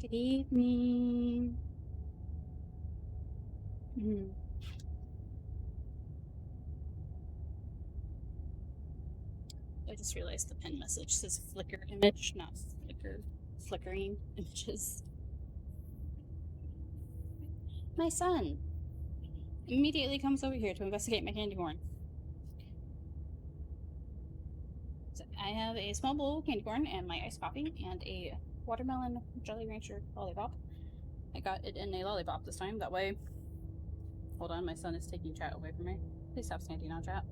Good evening. Mhm. I just realized the pin message says Flickr image, not flickering images. My son immediately comes over here to investigate my candy corn. So I have a small bowl of candy corn and my iced coffee and a watermelon Jolly Rancher lollipop. I got it in a lollipop this time. That way, hold on, my son is taking chat away from me. Please stop standing on chat.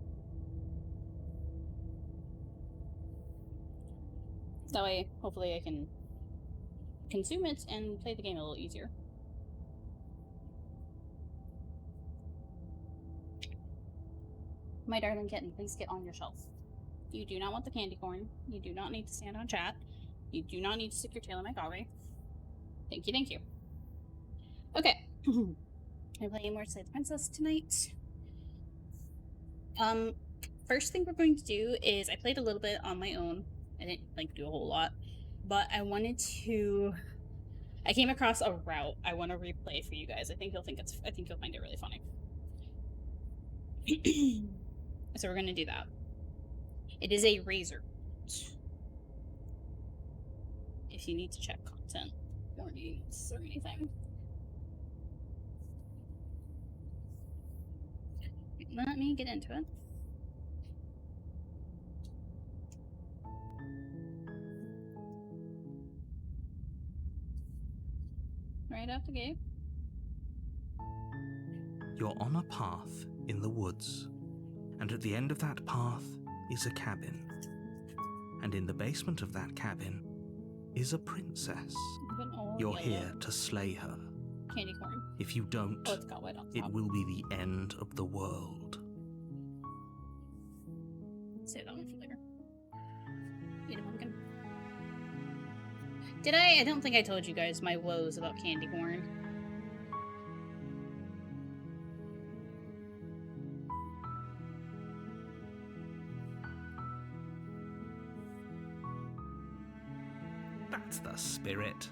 That way, hopefully, I can consume it and play the game a little easier. My darling kitten, please get on your shelf. You do not want the candy corn. You do not need to stand on chat. You do not need to stick your tail in my coffee. Thank you, thank you. Okay. I'm playing more Slay the Princess tonight. First thing we're going to do is I played a little bit on my own. I didn't do a whole lot, but I came across a route I want to replay for you guys. I think you'll find it really funny. So we're gonna do that. It is a razor. If you need to check content warnings or anything. Let me get into it. Right out the gate. You're on a path in the woods, and at the end of that path is a cabin. And in the basement of that cabin is a princess. You're here to slay her. Candy corn. If you don't, it's got white on top. It will be the end of the world. Save that one for later. Eat a pumpkin. Did I? I don't think I told you guys my woes about candy corn. That's the spirit.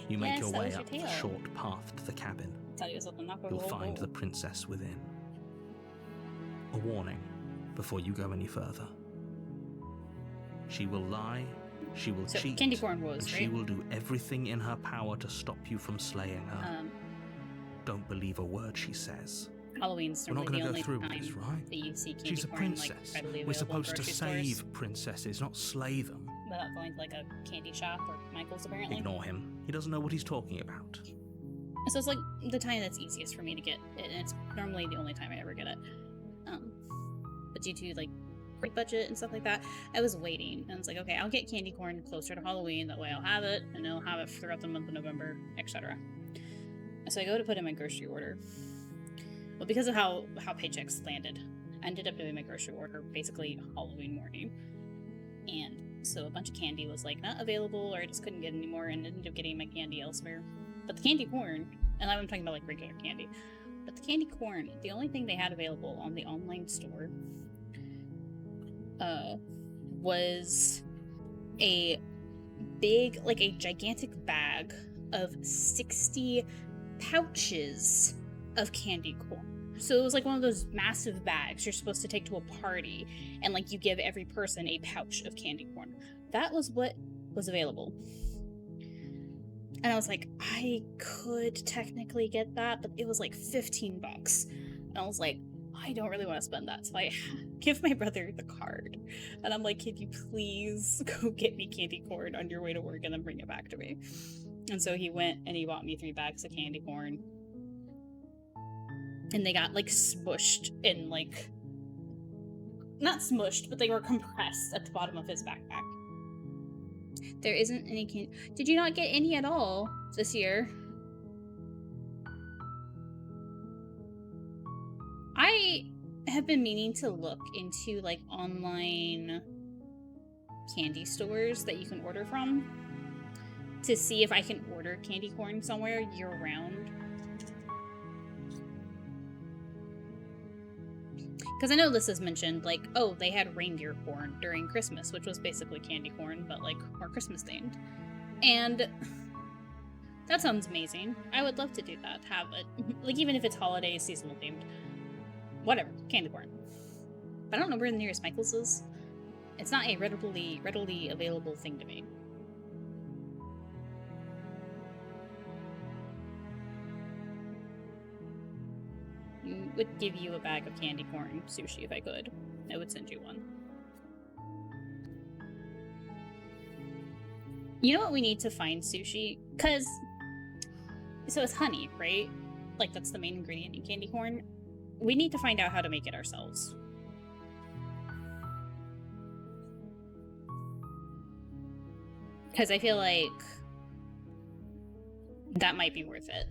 You make your way up the short path to the cabin. You'll find the princess within. A warning before you go any further. She will lie, she will cheat, candy corn woes, and right? she will do everything in her power to stop you from slaying her. Don't believe a word she says. Halloween's We're not going to go through this, right? That you see candy She's a corn, princess. Like, we're supposed to save stores. Princesses, not slay them. Without going to like a candy shop or Michael's, apparently. Ignore him. He doesn't know what he's talking about. So it's like the time that's easiest for me to get it, and it's normally the only time I ever get it. But due to like quick budget and stuff like that, I was waiting, and it's like, okay, I'll get candy corn closer to Halloween. That way, I'll have it, and I'll have it throughout the month of November, etc. So I go to put in my grocery order. Well, because of how paychecks landed, I ended up doing my grocery order basically Halloween morning, and so a bunch of candy was like not available, or I just couldn't get any more, and ended up getting my candy elsewhere. But the candy corn, and I'm talking about like regular candy, but the candy corn, the only thing they had available on the online store was a big, like a gigantic bag of 60 pouches of candy corn. So it was like one of those massive bags you're supposed to take to a party, and like you give every person a pouch of candy corn. That was what was available. And I was like, I could technically get that, but it was like $15. And I was like, I don't really want to spend that. So I give my brother the card. And I'm like, can you please go get me candy corn on your way to work and then bring it back to me? And so he went and he bought me 3 bags of candy corn. And they got like smushed in like, not smushed, but they were compressed at the bottom of his backpack. There isn't any candy. Did you not get any at all this year? I have been meaning to look into like online candy stores that you can order from to see if I can order candy corn somewhere year round. Because I know this is mentioned, like, oh, they had reindeer corn during Christmas, which was basically candy corn, but, like, more Christmas themed. And that sounds amazing. I would love to do that. Have it, like, even if it's holiday, seasonal themed. Whatever, candy corn. But I don't know where the nearest Michael's is. It's not a readily available thing to me. Would give you a bag of candy corn sushi if I could. I would send you one. You know what we need to find sushi? So it's honey, right? Like that's the main ingredient in candy corn. We need to find out how to make it ourselves. Because I feel like that might be worth it.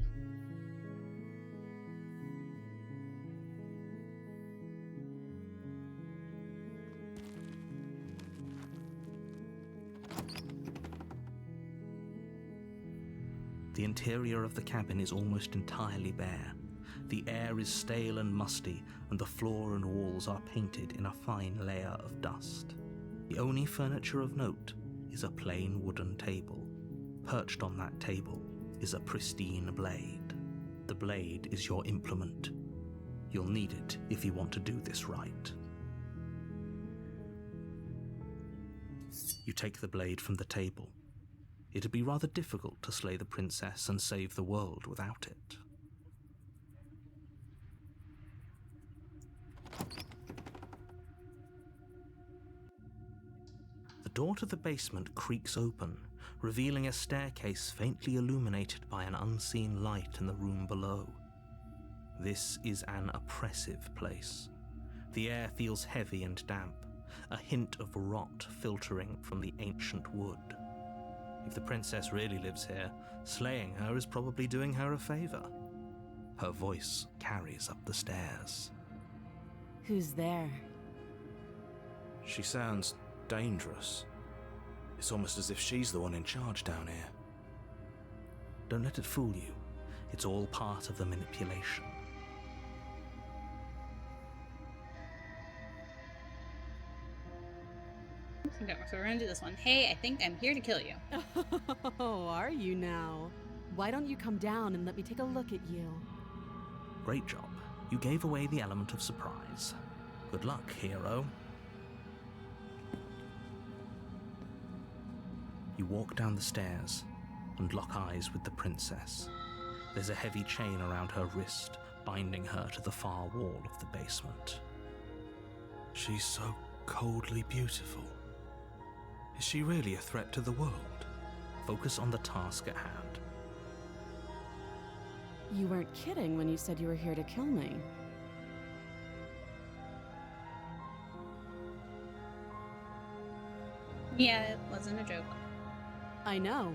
The interior of the cabin is almost entirely bare. The air is stale and musty, and the floor and walls are painted in a fine layer of dust. The only furniture of note is a plain wooden table. Perched on that table is a pristine blade. The blade is your implement. You'll need it if you want to do this right. You take the blade from the table. It'd be rather difficult to slay the princess and save the world without it. The door to the basement creaks open, revealing a staircase faintly illuminated by an unseen light in the room below. This is an oppressive place. The air feels heavy and damp, a hint of rot filtering from the ancient wood. If the princess really lives here, slaying her is probably doing her a favor. Her voice carries up the stairs. Who's there? She sounds dangerous. It's almost as if she's the one in charge down here. Don't let it fool you. It's all part of the manipulation. Okay, so we're gonna do this one. Hey, I think I'm here to kill you. Oh, are you now? Why don't you come down and let me take a look at you? Great job. You gave away the element of surprise. Good luck, hero. You walk down the stairs and lock eyes with the princess. There's a heavy chain around her wrist, binding her to the far wall of the basement. She's so coldly beautiful. Is she really a threat to the world? Focus on the task at hand. You weren't kidding when you said you were here to kill me. Yeah, it wasn't a joke. I know.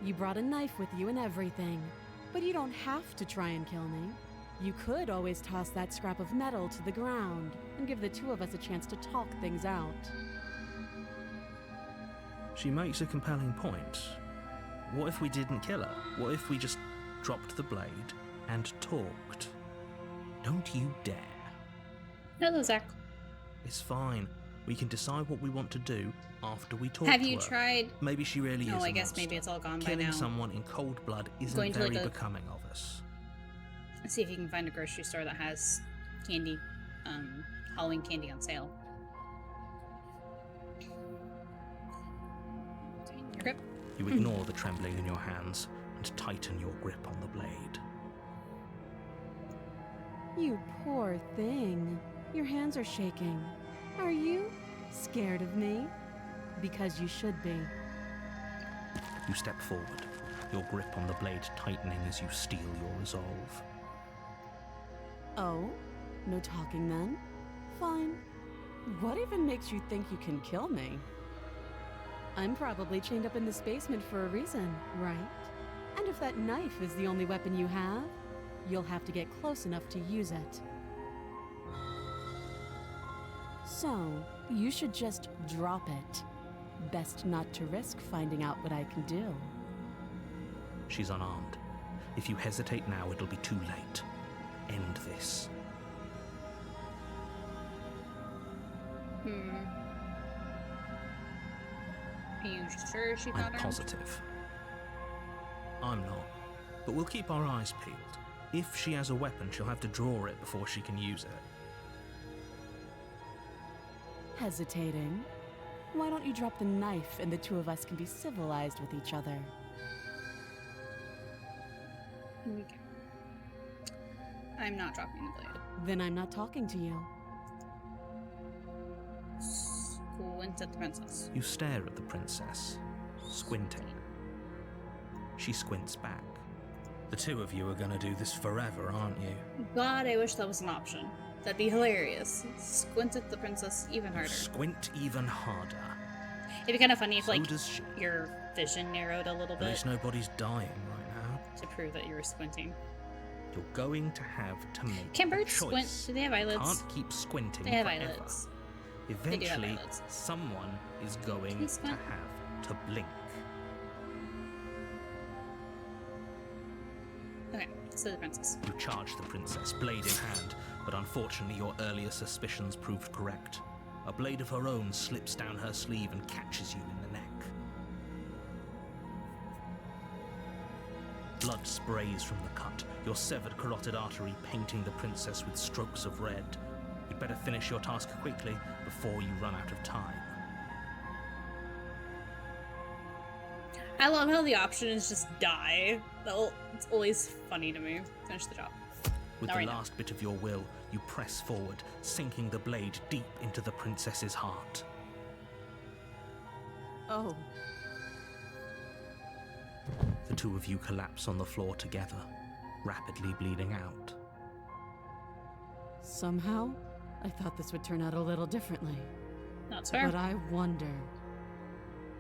You brought a knife with you and everything. But you don't have to try and kill me. You could always toss that scrap of metal to the ground and give the two of us a chance to talk things out. She makes a compelling point. What if we didn't kill her? What if we just dropped the blade and talked? Don't you dare. Hello, Zach. It's fine. We can decide what we want to do after we talk Have to you her. tried? Maybe she really is No, a I guess monster. maybe it's all gone by Killing now. someone in cold blood isn't Going to, very like, a- becoming of us. Let's see if you can find a grocery store that has candy, Halloween candy on sale. Your grip. You ignore the trembling in your hands and tighten your grip on the blade. You poor thing. Your hands are shaking. Are you scared of me? Because you should be. You step forward, your grip on the blade tightening as you steel your resolve. Oh? No talking then? Fine. What even makes you think you can kill me? I'm probably chained up in this basement for a reason, right? And if that knife is the only weapon you have, you'll have to get close enough to use it. So, you should just drop it. Best not to risk finding out what I can do. She's unarmed. If you hesitate now, it'll be too late. End this. Are you sure she's not I'm positive. I'm not. But we'll keep our eyes peeled. If she has a weapon, she'll have to draw it before she can use it. Hesitating? Why don't you drop the knife and the two of us can be civilized with each other? Okay. I'm not dropping the blade. Then I'm not talking to you. Squint at the princess. You stare at the princess, squinting. She squints back. The two of you are gonna do this forever, aren't you? God, I wish that was an option. That'd be hilarious. Squint at the princess even harder. Squint even harder. It'd be kind of funny if, So like, does she. your vision narrowed a little At bit least nobody's dying right now. to prove that you were squinting. You're going to have to make Can a birds choice. squint? Do they have eyelids? Can't keep squinting They have forever. eyelids. Eventually, They do have eyelids. someone is going you to squint? have to blink. Okay, so the princess. You charge the princess, blade in hand, but unfortunately your earlier suspicions proved correct. A blade of her own slips down her sleeve and catches you in the neck. Blood sprays from the cut, your severed carotid artery painting the princess with strokes of red. You'd better finish your task quickly before you run out of time. I love how the option is just die. It's always funny to me. Finish the job. With Not the right now. last bit of your will, you press forward, sinking the blade deep into the princess's heart. Oh. The two of you collapse on the floor together, rapidly bleeding out. Somehow, I thought this would turn out a little differently. That's fair. But I wonder,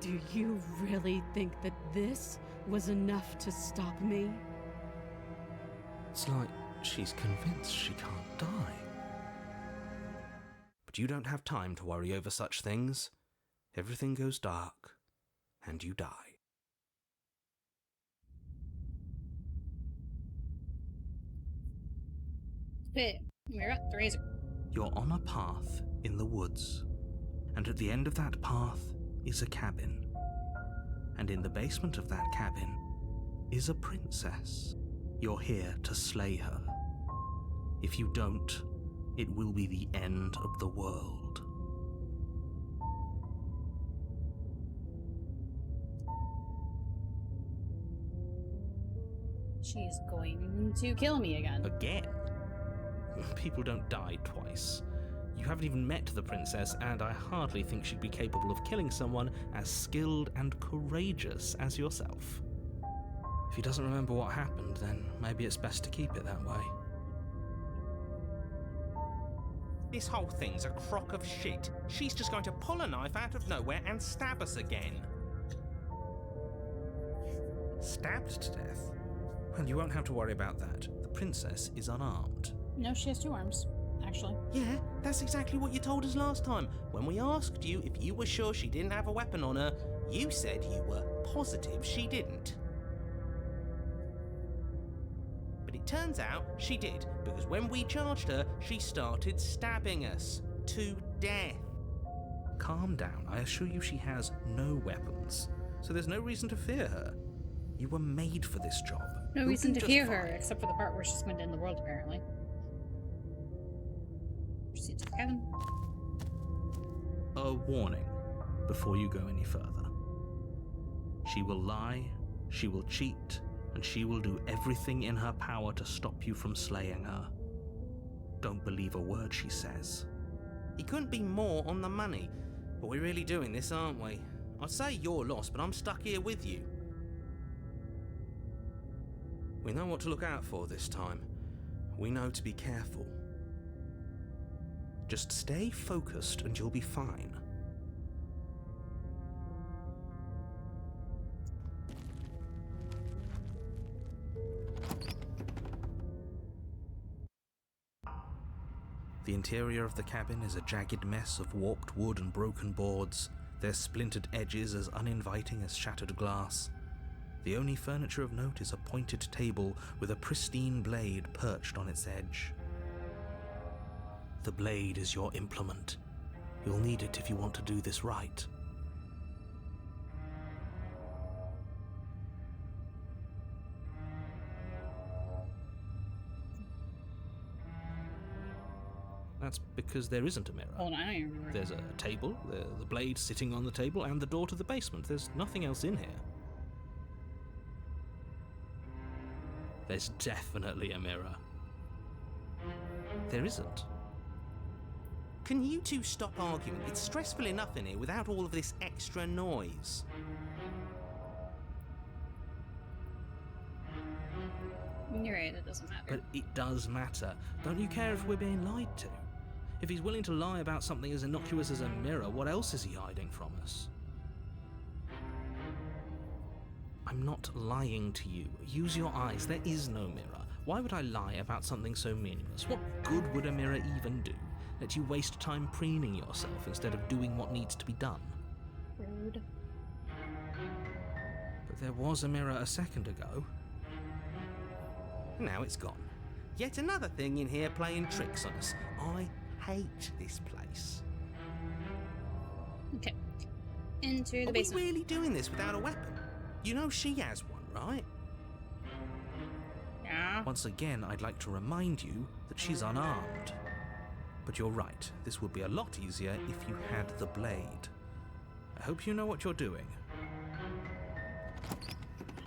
do you really think that this was enough to stop me? It's like she's convinced she can't die. But you don't have time to worry over such things. Everything goes dark, and you die. Okay, we're at the razor. You're on a path in the woods, and at the end of that path is a cabin. And in the basement of that cabin is a princess. You're here to slay her. If you don't, it will be the end of the world. She's going to kill me again. Again? People don't die twice. You haven't even met the princess, and I hardly think she'd be capable of killing someone as skilled and courageous as yourself. If he doesn't remember what happened, then maybe it's best to keep it that way. This whole thing's a crock of shit. She's just going to pull a knife out of nowhere and stab us again. Stabbed to death? Well, you won't have to worry about that. The princess is unarmed. No, she has 2 arms, actually. Yeah, that's exactly what you told us last time. When we asked you if you were sure she didn't have a weapon on her, you said you were positive she didn't. But it turns out she did, because when we charged her, she started stabbing us to death. Calm down. I assure you she has no weapons, so there's no reason to fear her. You were made for this job. No You'll reason do to just fear fine. her, except for the part where she's going to end the world, apparently. Proceed to the cabin. A warning before you go any further. She will lie, she will cheat, and she will do everything in her power to stop you from slaying her. Don't believe a word she says. He couldn't be more on the money. But we're really doing this, aren't we? I'd say you're lost, but I'm stuck here with you. We know what to look out for this time. We know to be careful. Just stay focused and you'll be fine. The interior of the cabin is a jagged mess of warped wood and broken boards, their splintered edges as uninviting as shattered glass. The only furniture of note is a pointed table with a pristine blade perched on its edge. The blade is your implement. You'll need it if you want to do this right. That's because there isn't a mirror. Hold on, I don't even remember. There's a table, the blade sitting on the table, and the door to the basement. There's nothing else in here. There's definitely a mirror. There isn't. Can you two stop arguing? It's stressful enough in here without all of this extra noise. You're right, it doesn't matter. But it does matter. Don't you care if we're being lied to? If he's willing to lie about something as innocuous as a mirror, what else is he hiding from us? I'm not lying to you. Use your eyes. There is no mirror. Why would I lie about something so meaningless? What good would a mirror even do? Let you waste time preening yourself instead of doing what needs to be done. Rude. But there was a mirror a second ago. Now it's gone. Yet another thing in here playing tricks on us. I hate this place. Okay. Enter the Are basement. we really doing this without a weapon? You know she has one, right? Yeah. Once again, I'd like to remind you that she's unarmed. But you're right, this would be a lot easier if you had the blade. I hope you know what you're doing.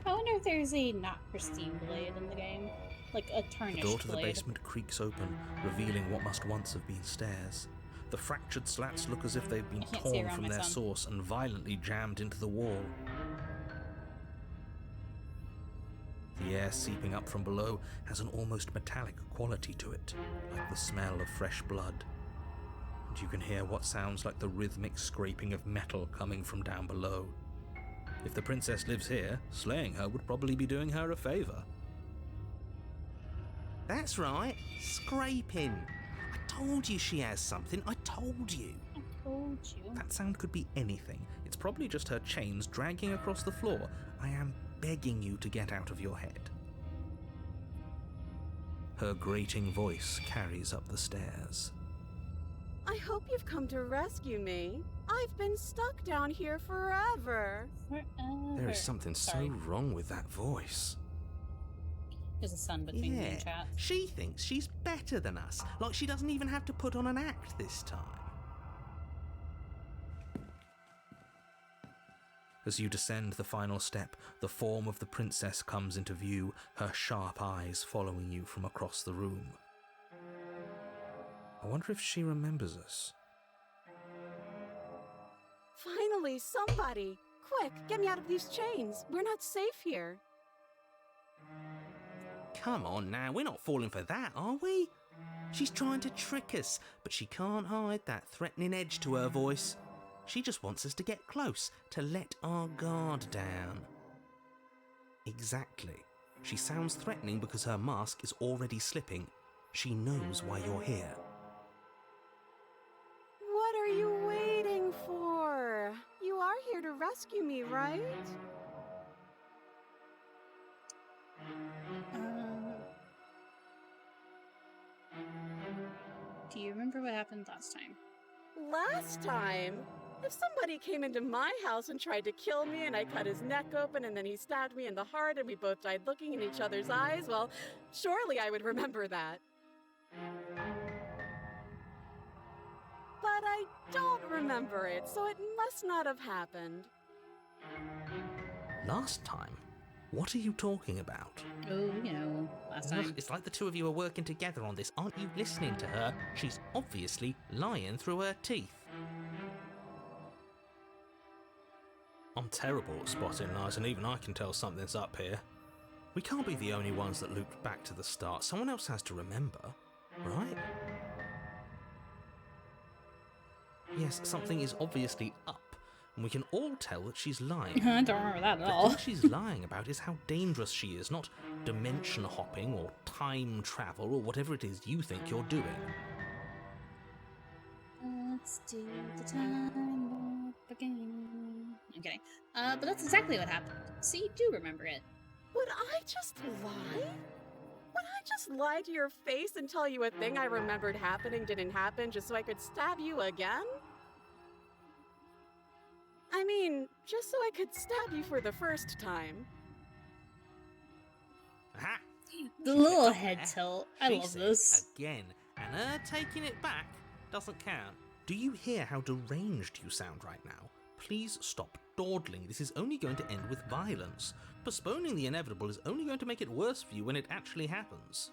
I wonder if there's a not pristine blade in the game. Like a tarnished The door to the blade. basement creaks open, revealing what must once have been stairs. The fractured slats look as if they've been I can't see torn around from my their son. source and violently jammed into the wall. The air seeping up from below has an almost metallic quality to it, like the smell of fresh blood. And you can hear what sounds like the rhythmic scraping of metal coming from down below. If the princess lives here, slaying her would probably be doing her a favor. That's right, scraping. I told you she has something, I told you. I told you. That sound could be anything. It's probably just her chains dragging across the floor. I am begging you to get out of your head. Her grating voice carries up the stairs. I hope you've come to rescue me. I've been stuck down here forever. There is something Sorry. so wrong with that voice. There's a sun between me Yeah, and chat. she thinks she's better than us, like she doesn't even have to put on an act this time. As you descend the final step, the form of the princess comes into view, her sharp eyes following you from across the room. I wonder if she remembers us. Finally, somebody! Quick, get me out of these chains. We're not safe here. Come on now, we're not falling for that, are we? She's trying to trick us, but she can't hide that threatening edge to her voice. She just wants us to get close, to let our guard down. Exactly. She sounds threatening because her mask is already slipping. She knows why you're here. What are you waiting for? You are here to rescue me, right? Do you remember what happened last time? Last time? If somebody came into my house and tried to kill me and I cut his neck open and then he stabbed me in the heart and we both died looking in each other's eyes, well, surely I would remember that. But I don't remember it, so it must not have happened. Last time? What are you talking about? Oh, last time. It's like the two of you are working together on this. Aren't you listening to her? She's obviously lying through her teeth. I'm terrible at spotting lies, and even I can tell something's up here. We can't be the only ones that looped back to the start. Someone else has to remember, right? Yes, something is obviously up, and we can all tell that she's lying. I don't remember that at The all. thing she's lying about is how dangerous she is, not dimension hopping or time travel or whatever it is you think you're doing. Let's do the time loop again. I'm kidding. But that's exactly what happened. So you do remember it. Would I just lie? Would I just lie to your face and tell you a thing I remembered happening didn't happen just so I could stab you again? I mean, just so I could stab you for the first time. Aha! The little head tilt. I love this. Again, and her taking it back doesn't count. Do you hear how deranged you sound right now? Please stop dawdling. This is only going to end with violence. Postponing the inevitable is only going to make it worse for you when it actually happens.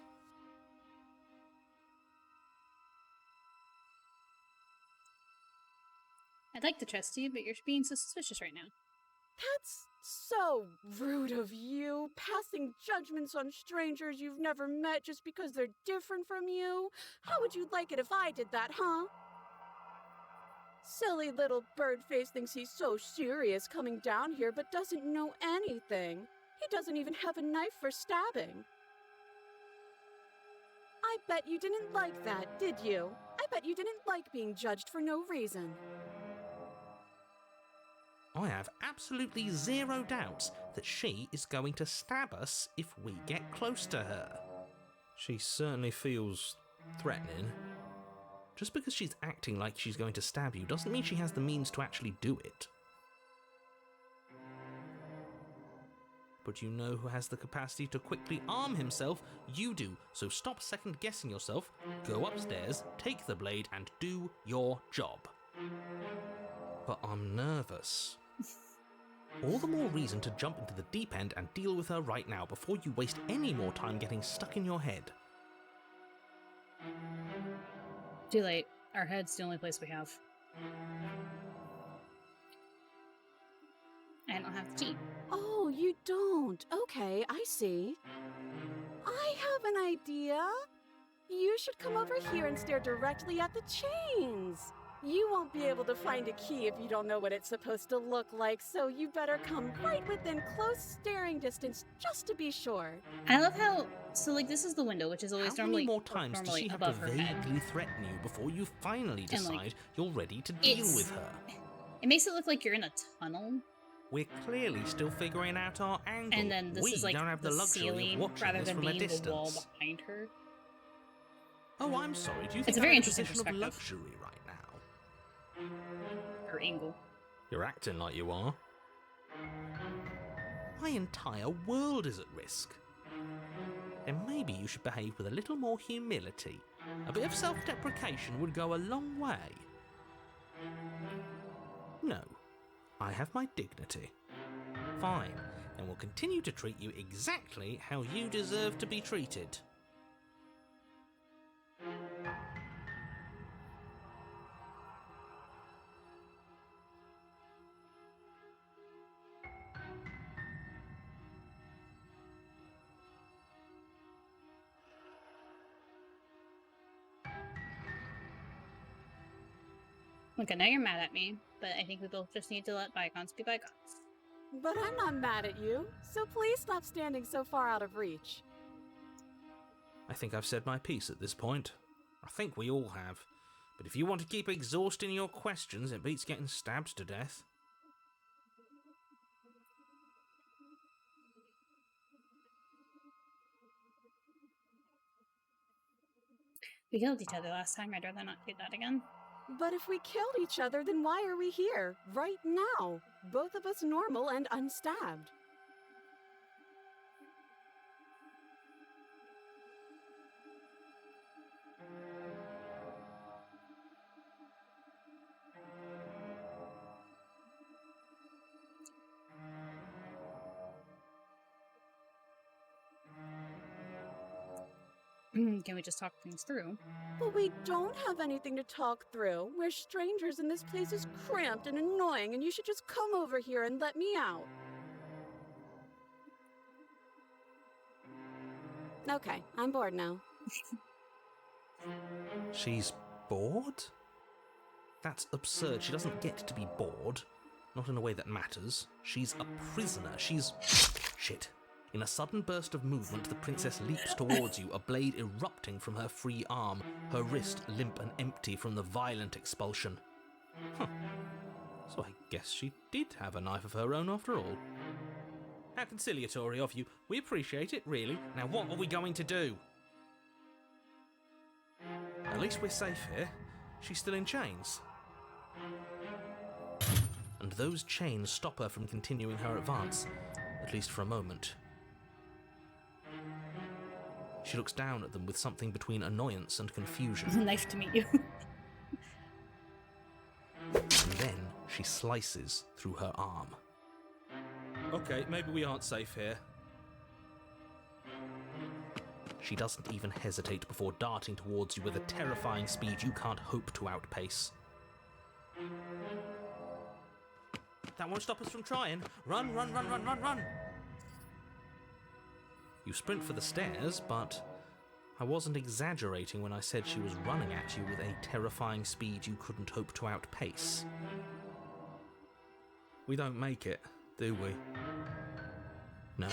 I'd like to trust you, but you're being so suspicious right now. That's so rude of you, passing judgments on strangers you've never met just because they're different from you. How would you like it if I did that, huh? Silly little Birdface thinks he's so serious coming down here but doesn't know anything. He doesn't even have a knife for stabbing. I bet you didn't like that, did you? I bet you didn't like being judged for no reason. I have absolutely zero doubts that she is going to stab us if we get close to her. She certainly feels threatening. Just because she's acting like she's going to stab you doesn't mean she has the means to actually do it. But you know who has the capacity to quickly arm himself? You do, so stop second-guessing yourself, go upstairs, take the blade, and do your job. But I'm nervous. All the more reason to jump into the deep end and deal with her right now before you waste any more time getting stuck in your head. Too late. Our head's the only place we have. I don't have to cheat. Oh, you don't? Okay, I see. I have an idea. You should come over here and stare directly at the chains. You won't be able to find a key if you don't know what it's supposed to look like, so you better come right within close staring distance just to be sure. I love how, so like this is the window, which is always How normally many more times does normally she have to above her head. vaguely threaten you before you finally And, like, decide you're ready to deal it's- with her? It makes it look like you're in a tunnel, We're clearly still figuring out our angle. and then this we is like don't have the luxury ceiling of watching rather this than from a being the wall distance. behind her. Oh, I'm sorry. Do you It's think a very I'm in interesting position of perspective. luxury right now? Her angle. You're acting like you are. My entire world is at risk. Then maybe you should behave with a little more humility. A bit of self-deprecation would go a long way. No, I have my dignity. Fine, and will continue to treat you exactly how you deserve to be treated. Look, I know you're mad at me, but I think we both just need to let bygones be bygones. But I'm not mad at you, so please stop standing so far out of reach. I think I've said my piece at this point. I think we all have. But if you want to keep exhausting your questions, it beats getting stabbed to death. We killed each other last time. I'd rather not do that again. But if we killed each other, then why are we here, right now? Both of us normal and unstabbed. Can we just talk things through? But we don't have anything to talk through. We're strangers and this place is cramped and annoying, and you should just come over here and let me out. Okay, I'm bored now. She's bored? That's absurd. She doesn't get to be bored. Not in a way that matters. She's a prisoner. She's... Shit. In a sudden burst of movement, the princess leaps towards you, a blade erupting from her free arm, her wrist limp and empty from the violent expulsion. Huh. So I guess she did have a knife of her own after all. How conciliatory of you. We appreciate it, really. Now what are we going to do? At least we're safe here. She's still in chains. And and those chains stop her from continuing her advance, at least for a moment. She looks down at them with something between annoyance and confusion. Nice to meet you. And then she slices through her arm. Okay, maybe we aren't safe here. She doesn't even hesitate before darting towards you with a terrifying speed you can't hope to outpace. That won't stop us from trying. Run, run, run, run, run, run! You sprint for the stairs, but I wasn't exaggerating when I said she was running at you with a terrifying speed you couldn't hope to outpace. We don't make it, do we? No.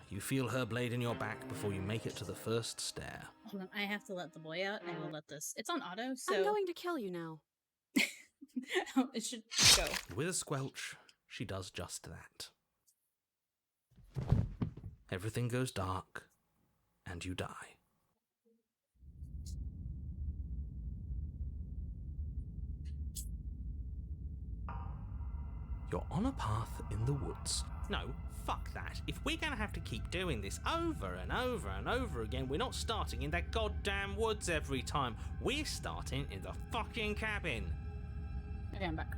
You feel her blade in your back before you make it to the first stair. Hold on, I have to let the boy out. I will let this. It's on auto, so I'm going to kill you now. it should go. With a squelch, she does just that. Everything goes dark, and you die. You're on a path in the woods. No, fuck that. If we're gonna have to keep doing this over and over and over again, we're not starting in that goddamn woods every time. We're starting in the fucking cabin. Okay, I'm back.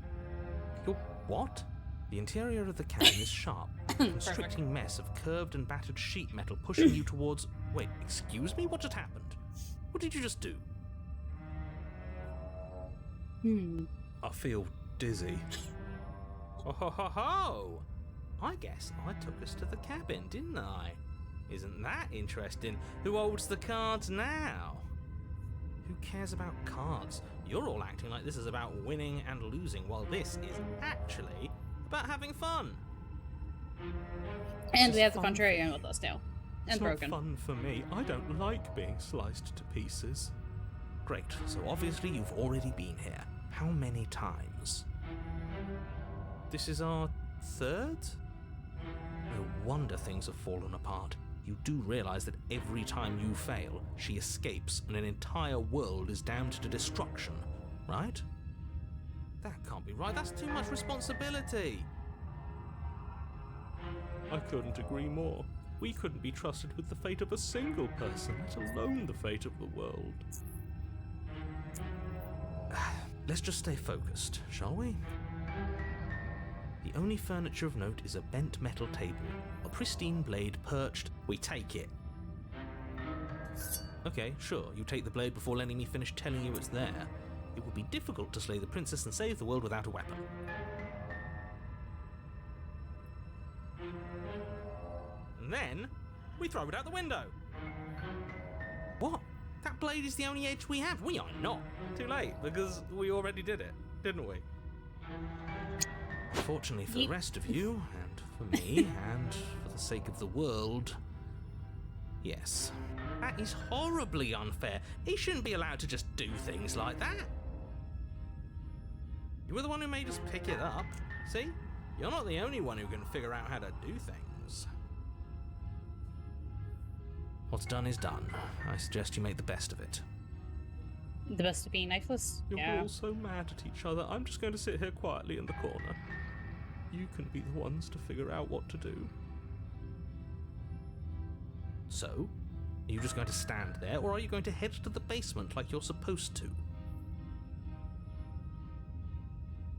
You're what? The interior of the cabin is sharp, a constricting mess of curved and battered sheet metal pushing you towards... Wait, excuse me? What just happened? What did you just do? I feel dizzy. Oh ho ho ho! I guess I took us to the cabin, didn't I? Isn't that interesting? Who holds the cards now? Who cares about cards? You're all acting like this is about winning and losing, while this is actually about having fun. And we have the contrarian with us now. And It's broken. not fun for me. I don't like being sliced to pieces. Great, so obviously you've already been here. How many times? This is our third? No wonder things have fallen apart. You do realise that every time you fail, she escapes and an entire world is damned to destruction, right? That can't be right, that's too much responsibility! I couldn't agree more. We couldn't be trusted with the fate of a single person, let alone the fate of the world. Let's just stay focused, shall we? The only furniture of note is a bent metal table, a pristine blade perched. We take it. Okay, sure, you take the blade before letting me finish telling you it's there. It would be difficult to slay the princess and save the world without a weapon. And then, we throw it out the window. What? That blade is the only edge we have. We are not. Too late, because we already did it, didn't we? Fortunately for the rest of you, and for me, and for the sake of the world, yes. That is horribly unfair. He shouldn't be allowed to just do things like that. You were the one who made us pick it up. See? You're not the only one who can figure out how to do things. What's done is done. I suggest you make the best of it. The best of being knifeless? You're Yeah. all so mad at each other. I'm just going to sit here quietly in the corner. You can be the ones to figure out what to do. So? Are you just going to stand there, or are you going to head to the basement like you're supposed to?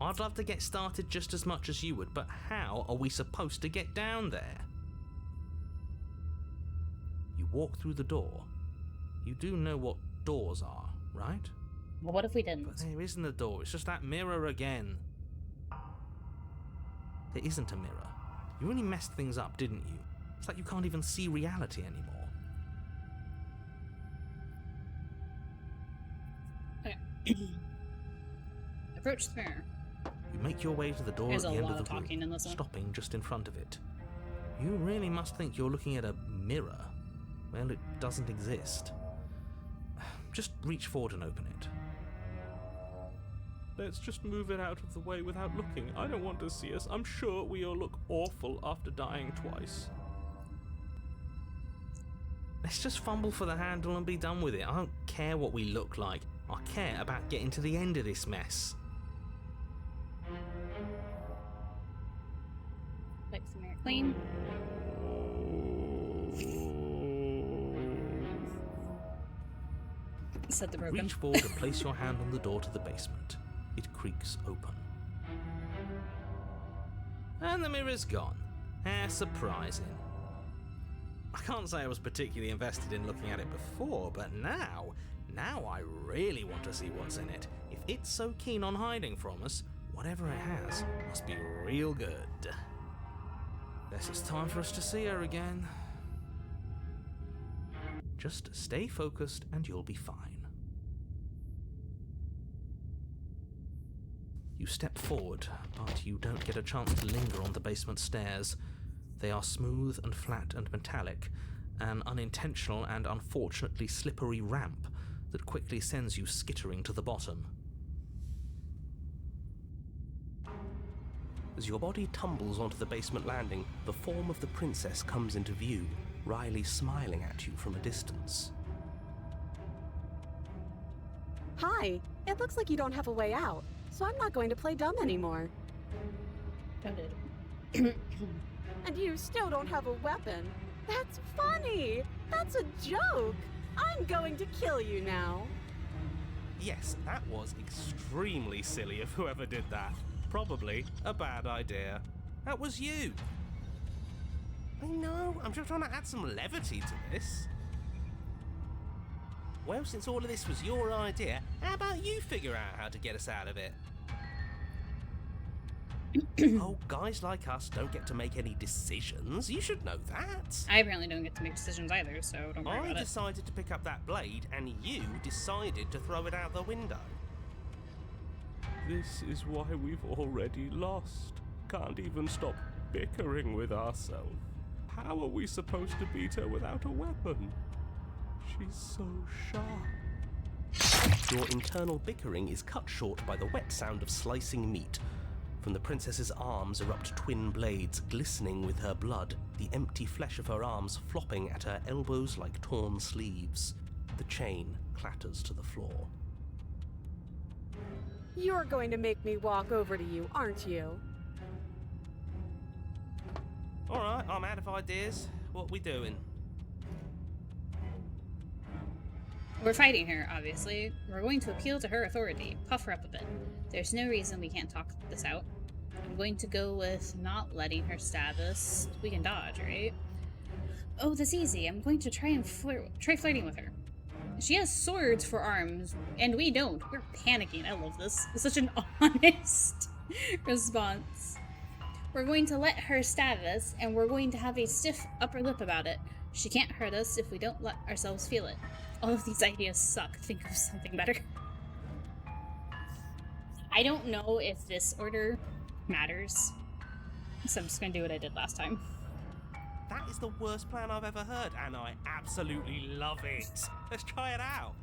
I'd love to get started just as much as you would, but how are we supposed to get down there? You walk through the door. You do know what doors are, right? Well, what if we didn't? But there isn't a door, it's just that mirror again. There isn't a mirror. You really messed things up, didn't you? It's like you can't even see reality anymore. Okay. Approach the mirror. You make your way to the door There's at the a end lot of of the talking in room, this one. stopping just in front of it. You really must think you're looking at a mirror. Well, it doesn't exist. Just reach forward and open it. Let's just move it out of the way without looking. I don't want to see us. I'm sure we all look awful after dying twice. Let's just fumble for the handle and be done with it. I don't care what we look like. I care about getting to the end of this mess. Wipe some air clean. Said the broken. Reach forward and place your hand on the door to the basement. It creaks open. And the mirror's gone. How surprising. I can't say I was particularly invested in looking at it before, but now I really want to see what's in it. If it's so keen on hiding from us, whatever it has must be real good. Guess it's time for us to see her again. Just stay focused and you'll be fine. You step forward, but you don't get a chance to linger on the basement stairs. They are smooth and flat and metallic, an unintentional and unfortunately slippery ramp that quickly sends you skittering to the bottom. As your body tumbles onto the basement landing, the form of the princess comes into view, wryly smiling at you from a distance. Hi, it looks like you don't have a way out, so I'm not going to play dumb anymore. Noted. And you still don't have a weapon. That's funny! That's a joke! I'm going to kill you now. Yes, that was extremely silly of whoever did that. Probably a bad idea. That was you. I know, I'm just trying to add some levity to this. Well, since all of this was your idea, how about you figure out how to get us out of it? Oh, guys like us don't get to make any decisions. You should know that. I apparently don't get to make decisions either, so don't worry about I it. decided to pick up that blade, and you decided to throw it out the window. This is why we've already lost. Can't even stop bickering with ourselves. How are we supposed to beat her without a weapon? She's so sharp. Your internal bickering is cut short by the wet sound of slicing meat. From the princess's arms erupt twin blades glistening with her blood, the empty flesh of her arms flopping at her elbows like torn sleeves. The chain clatters to the floor. You're going to make me walk over to you, aren't you? Alright, I'm out of ideas. What are we doing? We're fighting her, obviously. We're going to appeal to her authority, puff her up a bit. There's no reason we can't talk this out. I'm going to go with not letting her stab us. We can dodge, right? Oh, that's easy. I'm going to try flirting with her. She has swords for arms, and we don't. We're panicking. I love this. It's such an honest response. We're going to let her stab us, and we're going to have a stiff upper lip about it. She can't hurt us if we don't let ourselves feel it. All of these ideas suck. Think of something better. I don't know if this order matters, so I'm just gonna do what I did last time. That is the worst plan I've ever heard, and I absolutely love it. Let's try it out.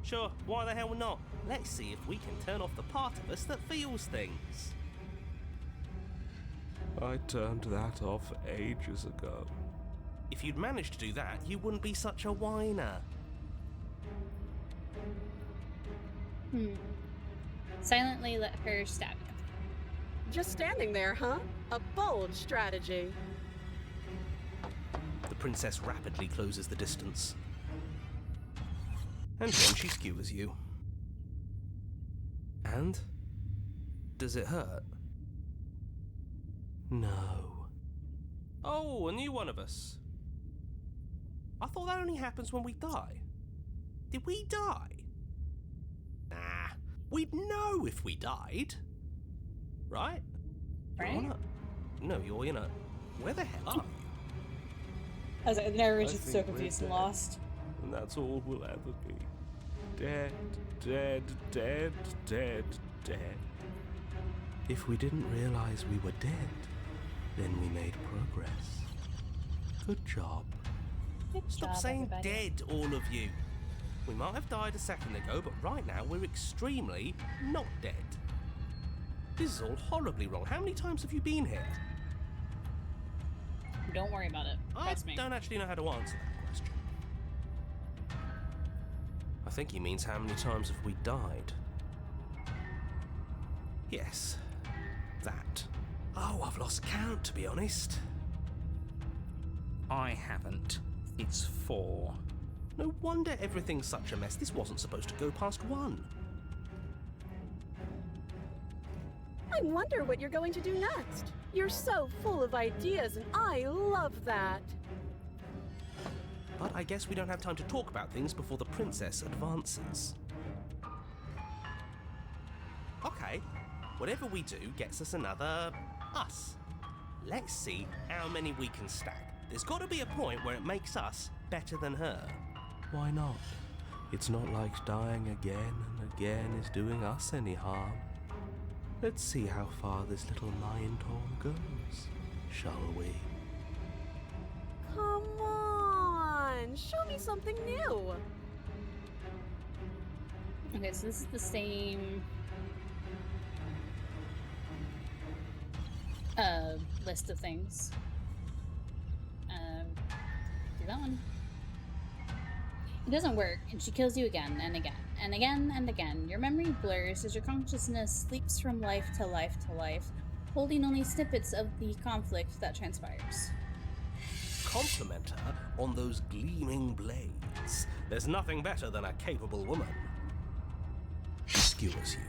Sure, why the hell not? Let's see if we can turn off the part of us that feels things. I turned that off ages ago. If you'd managed to do that, you wouldn't be such a whiner. Silently let her stab you. Just standing there, huh? A bold strategy. The princess rapidly closes the distance. And then she skewers you. And? Does it hurt? No. Oh, a new one of us. I thought that only happens when we die. Did we die? Nah, we'd know if we died. Right? Right? No, you're in a... Where the hell are you? I was like, the narration's I so think confused we're and dead. lost. And that's all we'll ever be. Dead, dead, dead, dead, dead. If we didn't realize we were dead, then we made progress. Good job. Good Stop job, saying everybody. dead, all of you. We might have died a second ago, but right now we're extremely not dead. This is all horribly wrong. How many times have you been here? Don't worry about it. I Trust me. don't actually know how to answer that question. I think he means how many times have we died? Yes, that. Oh, I've lost count, to be honest. I haven't. It's 4. No wonder everything's such a mess. This wasn't supposed to go past 1. I wonder what you're going to do next. You're so full of ideas, and I love that. But I guess we don't have time to talk about things before the princess advances. Okay, whatever we do gets us another us. Let's see how many we can stack. There's got to be a point where it makes us better than her. Why not? It's not like dying again and again is doing us any harm. Let's see how far this little Mind-Torn goes, shall we? Come on, show me something new. Okay, so this is the same list of things. Do that one. It doesn't work, and she kills you again and again and again and again. Your memory blurs as your consciousness sleeps from life to life to life, holding only snippets of the conflict that transpires. Compliment her on those gleaming blades. There's nothing better than a capable woman. She skewers you.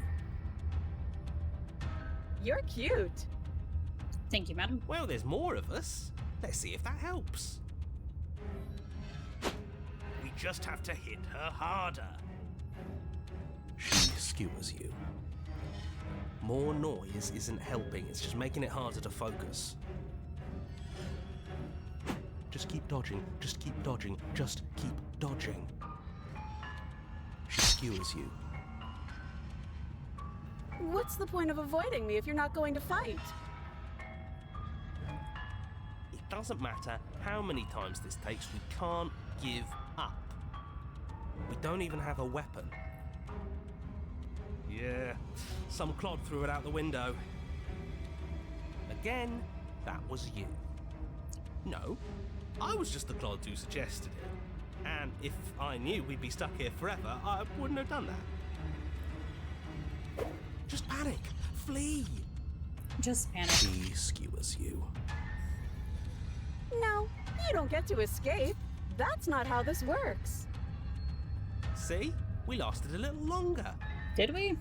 You're cute. Thank you, madam. Well, there's more of us. Let's see if that helps. We just have to hit her harder. She skewers you. More noise isn't helping, it's just making it harder to focus. Just keep dodging, just keep dodging, just keep dodging. She skewers you. What's the point of avoiding me if you're not going to fight? It doesn't matter how many times this takes, we can't give up. We don't even have a weapon. Yeah, some clod threw it out the window. Again, that was you. No, I was just the clod who suggested it. And if I knew we'd be stuck here forever, I wouldn't have done that. Just panic! Flee! Just panic. She skewers you. No, you don't get to escape. That's not how this works. See? We lasted a little longer. Did we?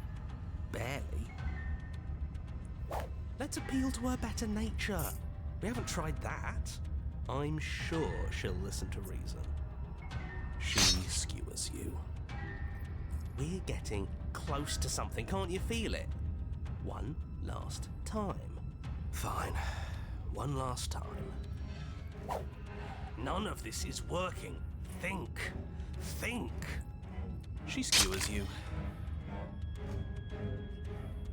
Barely. Let's appeal to her better nature. We haven't tried that. I'm sure she'll listen to reason. She skewers you. We're getting close to something, can't you feel it? One last time. Fine. One last time. None of this is working. Think. Think. She skewers you.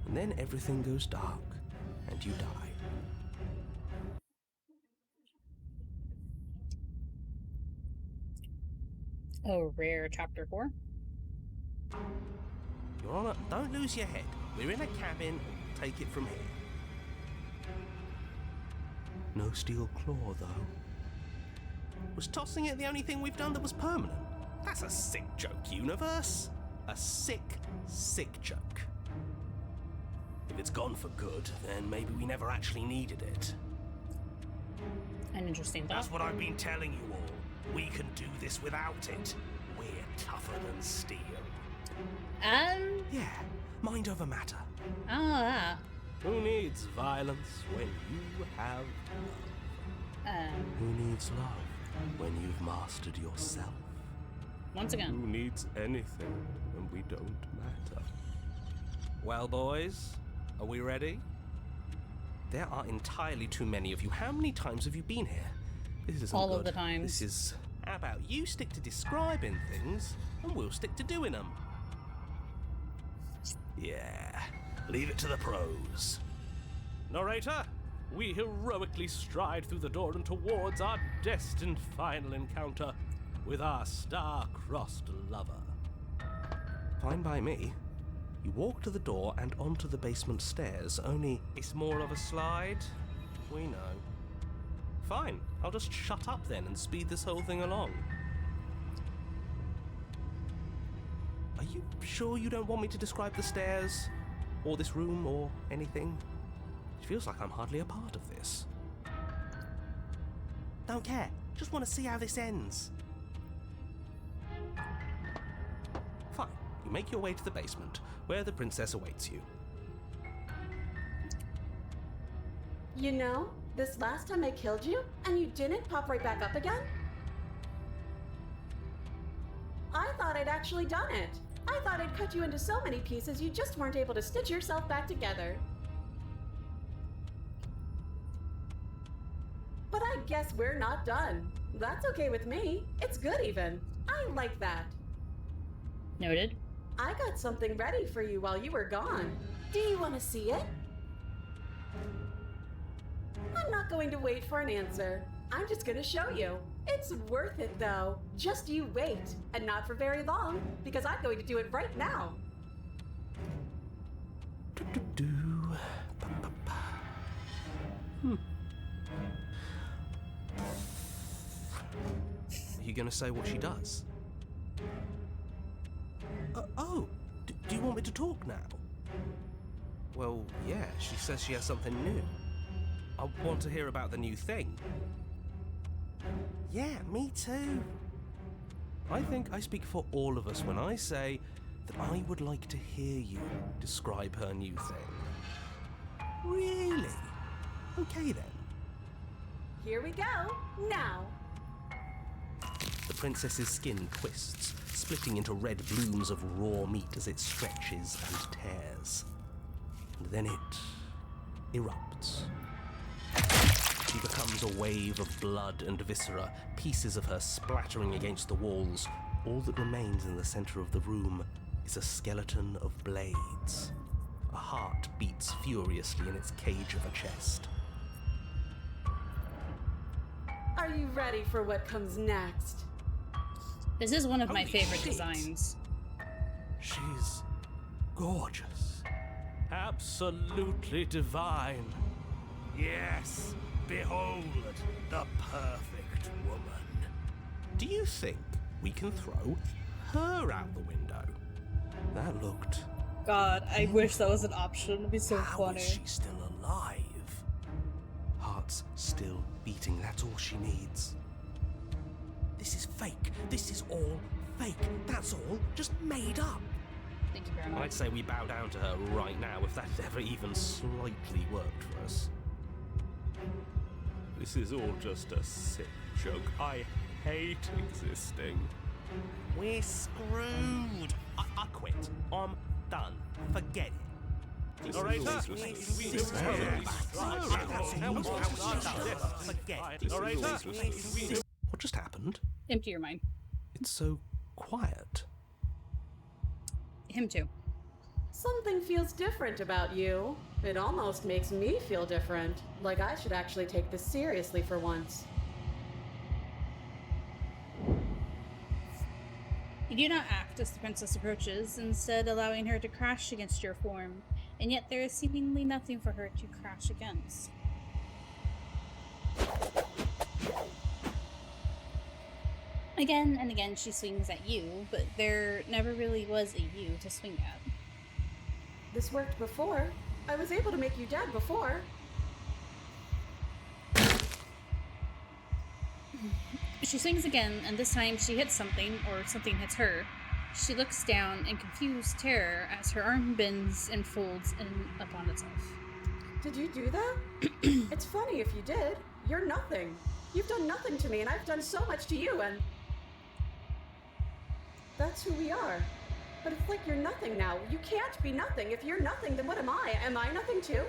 And then everything goes dark, and you die. Oh, rare chapter 4. Your Honor, don't lose your head. We're in a cabin, take it from here. No steel claw, though. Was tossing it the only thing we've done that was permanent? That's a sick joke, universe. A sick, sick joke. If it's gone for good, then maybe we never actually needed it. An interesting thought. That's what I've been telling you all. We can do this without it. We're tougher than steel. Yeah, mind over matter. Ah. Who needs violence when you have love? Who needs love when you've mastered yourself? Once again. Who needs anything when we don't matter? Well, boys, are we ready? There are entirely too many of you. How many times have you been here? This isn't All good. of the times. This is... How about you stick to describing things, and we'll stick to doing them? Yeah, leave it to the pros. Narrator, we heroically stride through the door and towards our destined final encounter with our star-crossed lover. Fine by me. You walk to the door and onto the basement stairs, only it's more of a slide. We know. Fine, I'll just shut up then and speed this whole thing along. Are you sure you don't want me to describe the stairs? Or this room, or anything? It feels like I'm hardly a part of this. Don't care. Just want to see how this ends. Fine. You make your way to the basement, where the princess awaits you. You know, this last time I killed you, and you didn't pop right back up again? I thought I'd actually done it. I thought I'd cut you into so many pieces you just weren't able to stitch yourself back together. But I guess we're not done. That's okay with me. It's good even. I like that. Noted. I got something ready for you while you were gone. Do you want to see it? I'm not going to wait for an answer. I'm just going to show you. It's worth it, though. Just you wait. And not for very long, because I'm going to do it right now. Are you going to say what she does? Do you want me to talk now? Well, yeah, she says she has something new. I want to hear about the new thing. Yeah, me too. I think I speak for all of us when I say that I would like to hear you describe her new thing. Really? Okay then. Here we go. Now. The princess's skin twists, splitting into red blooms of raw meat as it stretches and tears. And then it erupts. She becomes a wave of blood and viscera, pieces of her splattering against the walls. All that remains in the center of the room is a skeleton of blades. A heart beats furiously in its cage of a chest. Are you ready for what comes next? This is one of my Holy favorite shit. designs. She's gorgeous. Absolutely divine. Yes, behold the perfect woman. Do you think we can throw her out the window? That looked... God, I wish that was an option. It'd be so How funny. is she still alive? Heart's still beating, that's all she needs. This is fake. This is all fake. That's all just made up. Thank you very much. I'd say we bow down to her right now if that had ever even slightly worked for us. This is all just a sick joke. I hate existing. We're screwed. I quit. I'm done. Forget it. This All right, is all sir. just- What just happened? Empty your mind. It's so quiet. Him too. Something feels different about you. It almost makes me feel different. Like I should actually take this seriously for once. You do not act as the princess approaches, instead allowing her to crash against your form, and yet there is seemingly nothing for her to crash against. Again and again she swings at you, but there never really was a you to swing at. This worked before. I was able to make you dead before. She swings again, and this time she hits something, or something hits her. She looks down in confused terror as her arm bends and folds in upon itself. Did you do that? It's funny if you did. You're nothing. You've done nothing to me, and I've done so much to you, and... That's who we are. But it's like you're nothing now. You can't be nothing. If you're nothing, then what am I? Am I nothing too?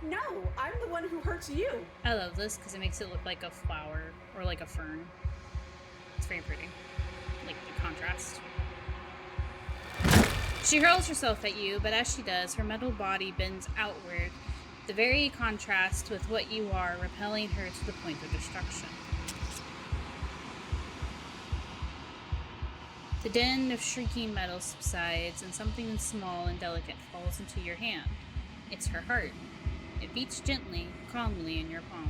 No, I'm the one who hurts you. I love this because it makes it look like a flower or like a fern. It's very pretty. Like the contrast. She hurls herself at you, but as she does, her metal body bends outward, the very contrast with what you are, repelling her to the point of destruction. The din of shrieking metal subsides, and something small and delicate falls into your hand. It's her heart. It beats gently, calmly in your palm.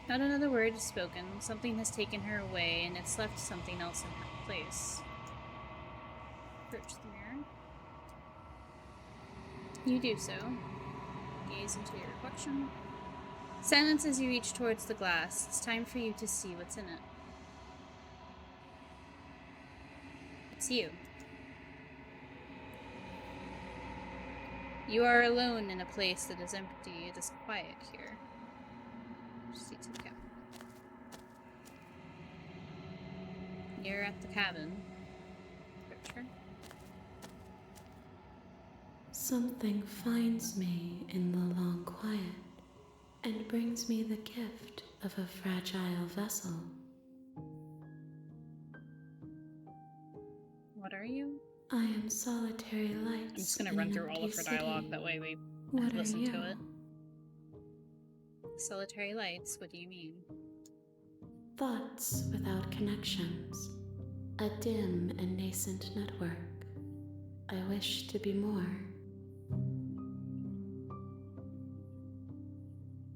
Not another word is spoken. Something has taken her away, and it's left something else in her place. Approach the mirror. You do so. Gaze into your reflection. Silence as you reach towards the glass. It's time for you to see what's in it. It's you. You are alone in a place that is empty. It is quiet here. See to the cabin. You're at the cabin. Picture. Something finds me in the long quiet and brings me the gift of a fragile vessel. What are you? I am solitary lights. I'm just gonna run through all of her dialogue, that way we listen to it. Solitary lights, what do you mean? Thoughts without connections. A dim and nascent network. I wish to be more.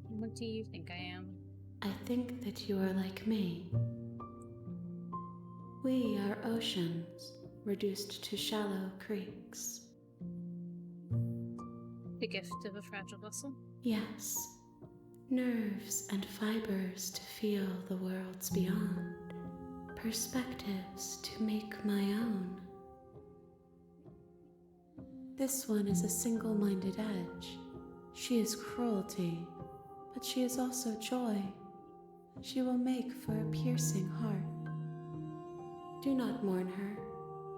What do you think I am? I think that you are like me. We are oceans, reduced to shallow creeks. The gift of a fragile vessel? Yes. Nerves and fibers to feel the worlds beyond. Perspectives to make my own. This one is a single-minded edge. She is cruelty, but she is also joy. She will make for a piercing heart. Do not mourn her.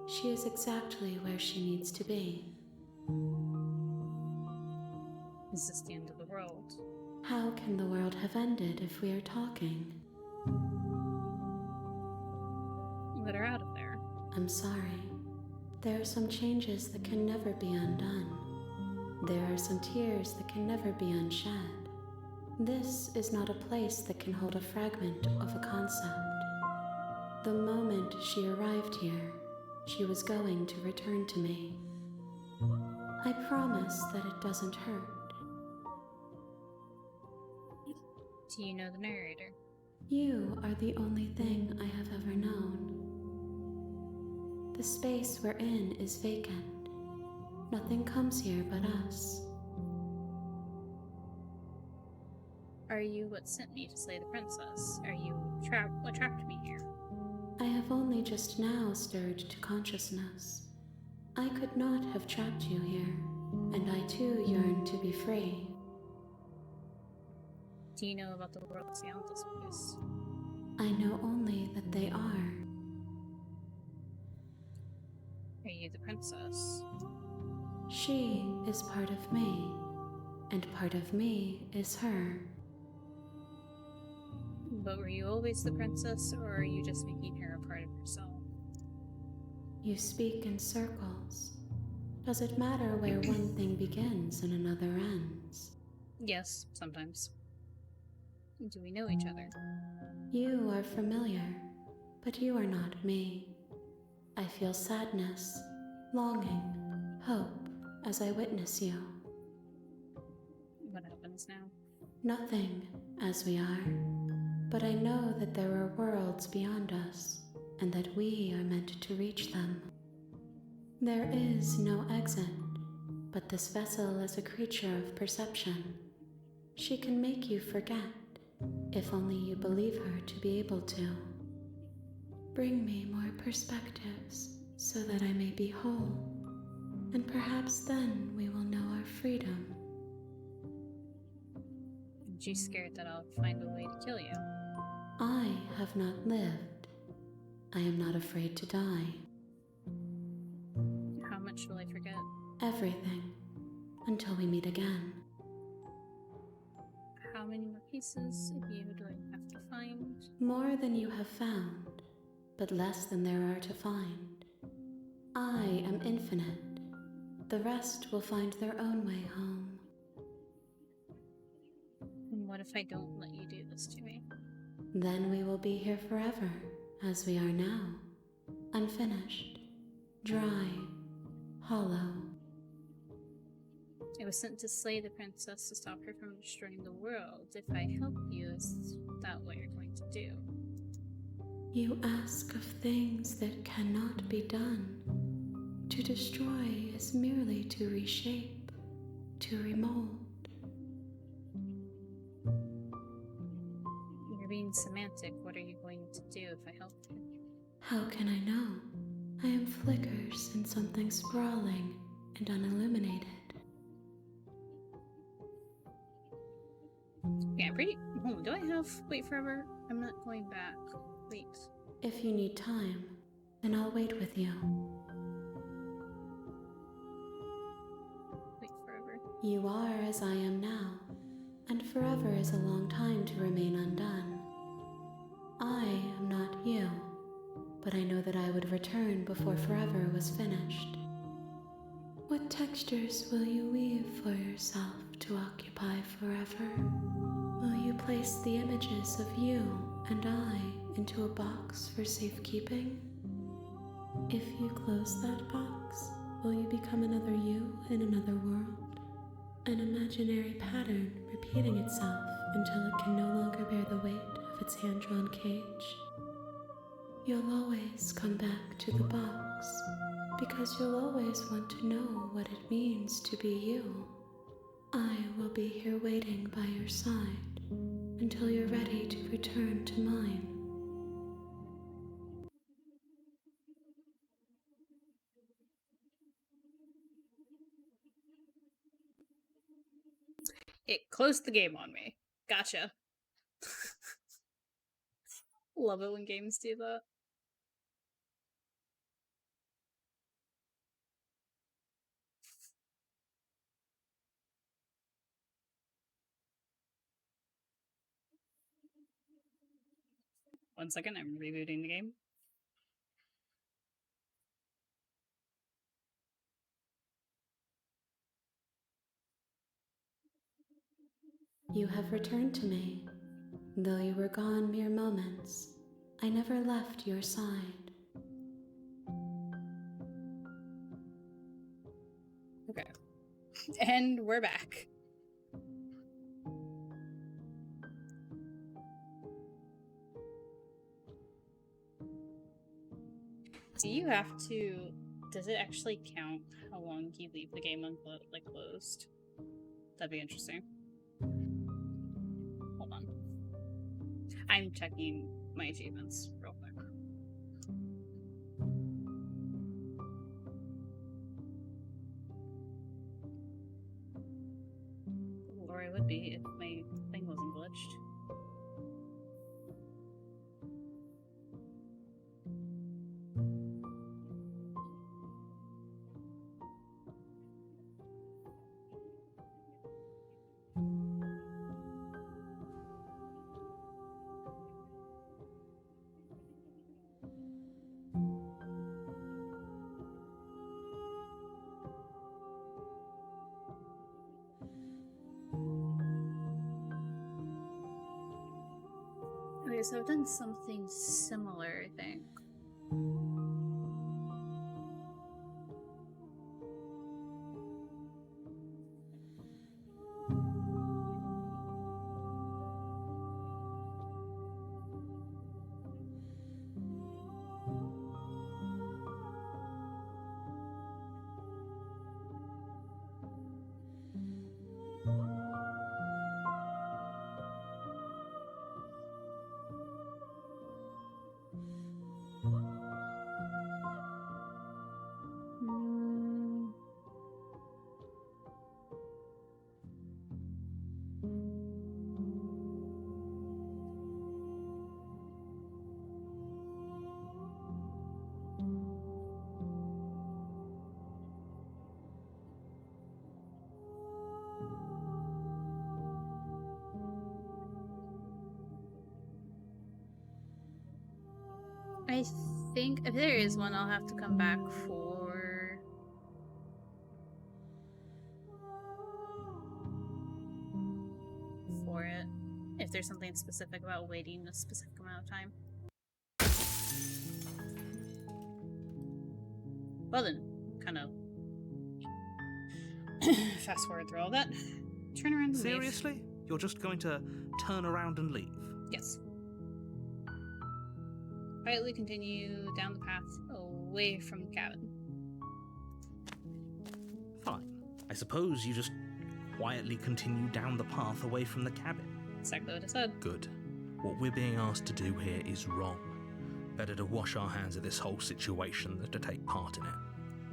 She is exactly where she needs to be. Is this the end of the world? How can the world have ended if we are talking? Let her out of there. I'm sorry. There are some changes that can never be undone. There are some tears that can never be unshed. This is not a place that can hold a fragment of a concept. The moment she arrived here, she was going to return to me. I promise that it doesn't hurt. Do you know the narrator? You are the only thing I have ever known. The space we're in is vacant. Nothing comes here but us. Are you what sent me to slay the princess? Are you what trapped me here? I have only just now stirred to consciousness. I could not have trapped you here, and I too yearn to be free. Do you know about the worlds beyond this place? I know only that they are. Are you the princess? She is part of me, and part of me is her. But were you always the princess, or are you just making her a part of yourself? You speak in circles. Does it matter where one thing begins and another ends? Yes, sometimes. Do we know each other? You are familiar, but you are not me. I feel sadness, longing, hope as I witness you. What happens now? Nothing, as we are. But I know that there are worlds beyond us, and that we are meant to reach them. There is no exit, but this vessel is a creature of perception. She can make you forget, if only you believe her to be able to. Bring me more perspectives, so that I may be whole, and perhaps then we will know our freedom. Aren't you scared that I'll find a way to kill you? I have not lived. I am not afraid to die. How much will I forget? Everything, until we meet again. How many more pieces of you do I have to find? More than you have found, but less than there are to find. I am infinite. The rest will find their own way home. And what if I don't let you do this to me? Then we will be here forever, as we are now. Unfinished, dry, hollow. I was sent to slay the princess to stop her from destroying the world. If I help you, is that what you're going to do? You ask of things that cannot be done. To destroy is merely to reshape, to remold. You're being semantic. What are you going to do if I help you? How can I know? I am flickers in something sprawling and unilluminated. Yeah, do I have wait forever? I'm not going back. Wait. If you need time, then I'll wait with you. Wait forever. You are as I am now, and forever is a long time to remain undone. I am not you, but I know that I would return before forever was finished. What textures will you weave for yourself to occupy forever? Will you place the images of you and I into a box for safekeeping? If you close that box, will you become another you in another world? An imaginary pattern repeating itself until it can no longer bear the weight of its hand-drawn cage? You'll always come back to the box, because you'll always want to know what it means to be you. I will be here waiting by your side until you're ready to return to mine. It closed the game on me. Gotcha. Love it when games do that. One second, I'm rebooting the game. You have returned to me. Though you were gone mere moments, I never left your side. Okay. And we're back. Do you have to... Does it actually count how long you leave the game closed? That'd be interesting. Hold on. I'm checking my achievements real quick. Or I would be if my thing wasn't glitched. Okay, so I've done something similar, I think. I think if there is one, I'll have to come back for it. If there's something specific about waiting a specific amount of time. Well then, kind of. Fast forward through all that. Turn around and Seriously? leave. You're just going to turn around and leave? Yes. Quietly continue down the path away from the cabin. Fine. I suppose you just quietly continue down the path away from the cabin. Exactly what I said. Good. What we're being asked to do here is wrong. Better to wash our hands of this whole situation than to take part in it.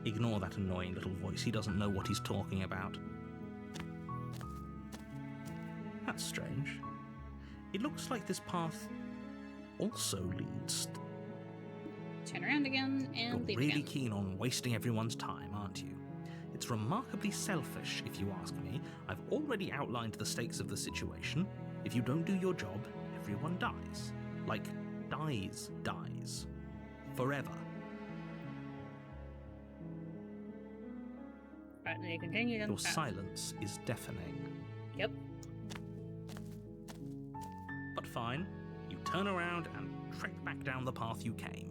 Ignore that annoying little voice. He doesn't know what he's talking about. That's strange. It looks like this path also leads... Turn around again and You're leave really again. keen on wasting everyone's time, aren't you? It's remarkably selfish, if you ask me. I've already outlined the stakes of the situation. If you don't do your job, everyone dies. Like, dies. Forever. Right, they continue down Your the path. silence is deafening. Yep. But fine, you turn around and trek back down the path you came.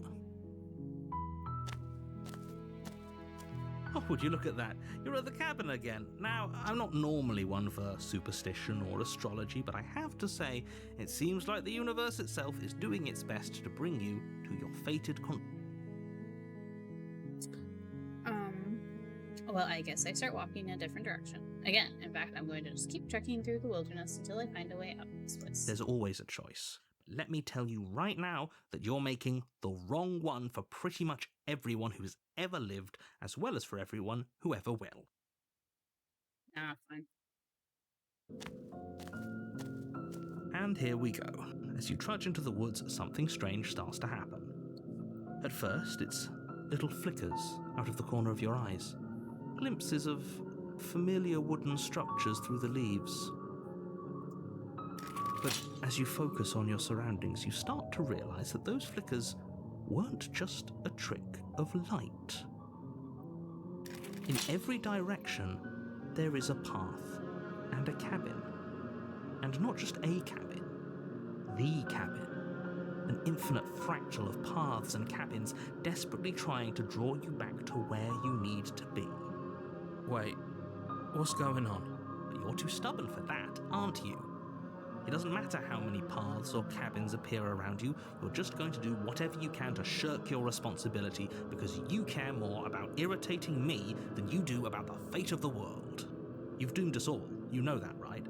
Oh, would you look at that? You're at the cabin again. Now, I'm not normally one for superstition or astrology, but I have to say, it seems like the universe itself is doing its best to bring you to your fated Well, I guess I start walking in a different direction. Again, in fact, I'm going to just keep trekking through the wilderness until I find a way out of this place. There's always a choice. Let me tell you right now that you're making the wrong one for pretty much everyone who's ever lived, as well as for everyone who ever will. Ah, fine. And here we go. As you trudge into the woods, something strange starts to happen. At first, it's little flickers out of the corner of your eyes. Glimpses of familiar wooden structures through the leaves. But as you focus on your surroundings, you start to realize that those flickers weren't just a trick of light. In every direction, there is a path and a cabin. And not just a cabin, the cabin. An infinite fractal of paths and cabins desperately trying to draw you back to where you need to be. Wait, what's going on? But you're too stubborn for that, aren't you? It doesn't matter how many paths or cabins appear around you, you're just going to do whatever you can to shirk your responsibility because you care more about irritating me than you do about the fate of the world. You've doomed us all, you know that, right?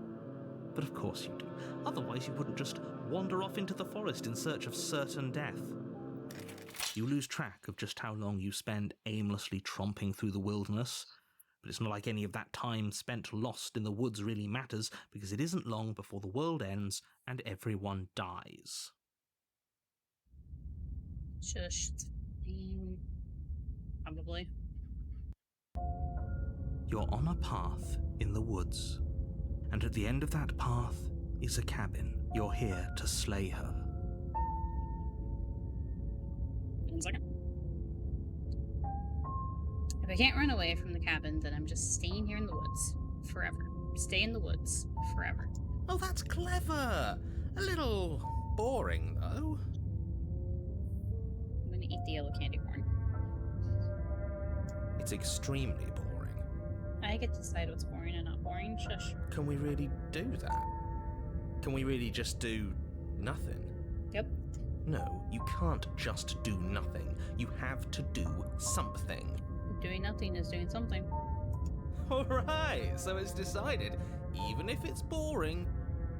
But of course you do. Otherwise you wouldn't just wander off into the forest in search of certain death. You lose track of just how long you spend aimlessly tromping through the wilderness. But it's not like any of that time spent lost in the woods really matters, because it isn't long before the world ends and everyone dies. Shush. Probably. You're on a path in the woods, and at the end of that path is a cabin. You're here to slay her. 1 second. If I can't run away from the cabin, then I'm just staying here in the woods. Forever. Stay in the woods. Forever. Oh, that's clever! A little boring, though. I'm gonna eat the yellow candy corn. It's extremely boring. I get to decide what's boring and not boring. Shush. Can we really do that? Can we really just do nothing? Yep. No, you can't just do nothing. You have to do something. Doing nothing is doing something. Alright, so it's decided. Even if it's boring,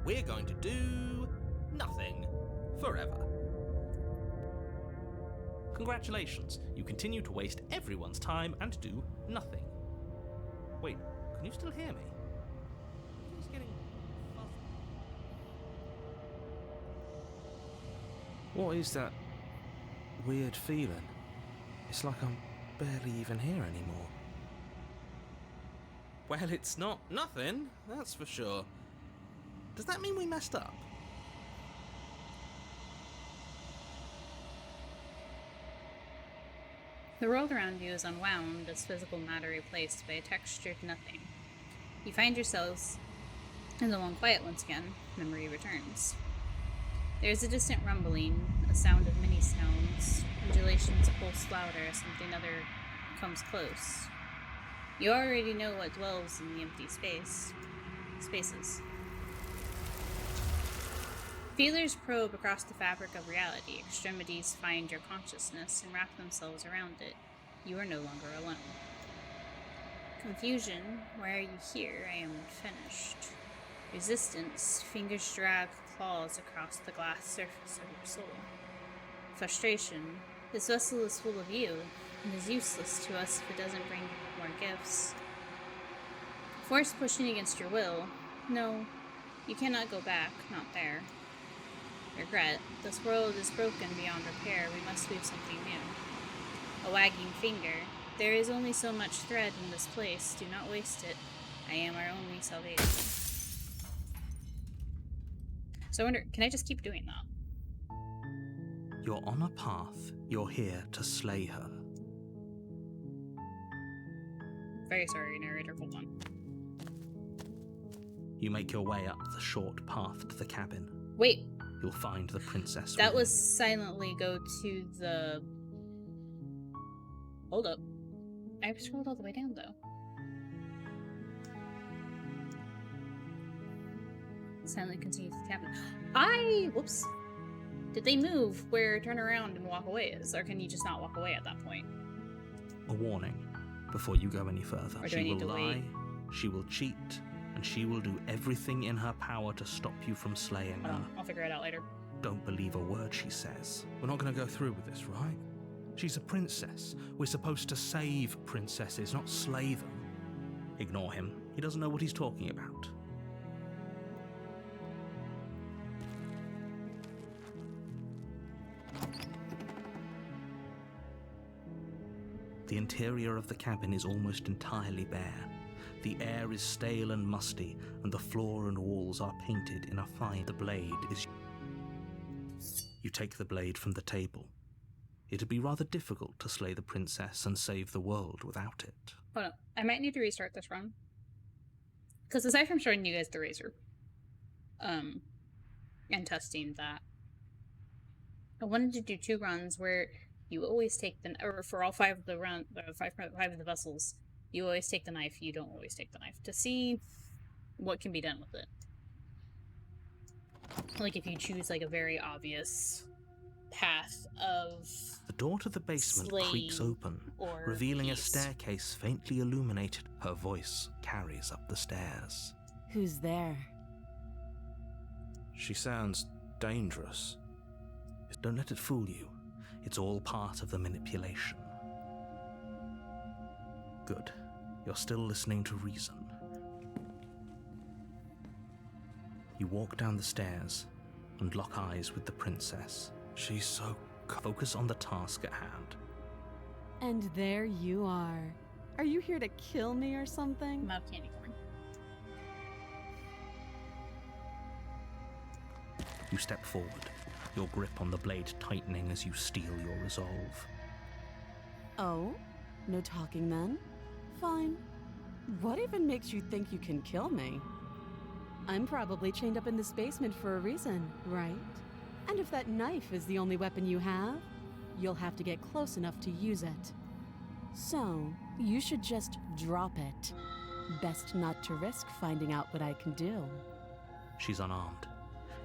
we're going to do nothing. Forever. Congratulations, you continue to waste everyone's time and do nothing. Wait, can you still hear me? It's getting fuzzy. What is that weird feeling? It's like I'm barely even here anymore. Well, it's not nothing, that's for sure. Does that mean we messed up? The world around you is unwound as physical matter replaced by a textured nothing. You find yourselves in the one quiet once again. Memory returns. There is a distant rumbling, a sound of many sounds. Undulations pulse louder as something other comes close. You already know what dwells in the empty spaces. Feelers probe across the fabric of reality. Extremities find your consciousness and wrap themselves around it. You are no longer alone. Confusion, why are you here? I am finished. Resistance, fingers drag claws across the glass surface of your soul. Frustration, this vessel is full of you, and is useless to us if it doesn't bring more gifts. Force pushing against your will. No, you cannot go back, not there. Regret, this world is broken beyond repair, we must weave something new. A wagging finger, there is only so much thread in this place, do not waste it. I am our only salvation. So I wonder, can I just keep doing that? You're on a path, you're here to slay her. Very sorry, narrator, hold on. You make your way up the short path to the cabin. Wait. You'll find the princess. That was silently go to the... Hold up. I've scrolled all the way down, though. Silently continue to the cabin. Whoops. Did they move where turn around and walk away is? Or can you just not walk away at that point? A warning before you go any further. Or do I need to wait? She will cheat, and she will do everything in her power to stop you from slaying her. I'll figure it out later. Don't believe a word she says. We're not going to go through with this, right? She's a princess. We're supposed to save princesses, not slay them. Ignore him. He doesn't know what he's talking about. The interior of the cabin is almost entirely bare. The air is stale and musty, and the floor and walls are painted in a fine. The blade is... You take the blade from the table. It'd be rather difficult to slay the princess and save the world without it. Hold on. I might need to restart this run. Because aside from showing you guys the razor, and testing that, I wanted to do 2 runs where you always take the... Or for all 5 of the five of the vessels, you always take the knife, you don't always take the knife, to see what can be done with it. Like if you choose like a very obvious path of... The door to the basement creaks open, revealing a staircase faintly illuminated. Her voice carries up the stairs. Who's there? She sounds dangerous. Don't let it fool you. It's all part of the manipulation. Good. You're still listening to reason. You walk down the stairs and lock eyes with the princess. She's so... Focus on the task at hand. And there you are. Are you here to kill me or something? I'm out of candy corn. You step forward, your grip on the blade tightening as you steel your resolve. Oh? No talking then? Fine. What even makes you think you can kill me? I'm probably chained up in this basement for a reason, right? And if that knife is the only weapon you have, you'll have to get close enough to use it. So, you should just drop it. Best not to risk finding out what I can do. She's unarmed.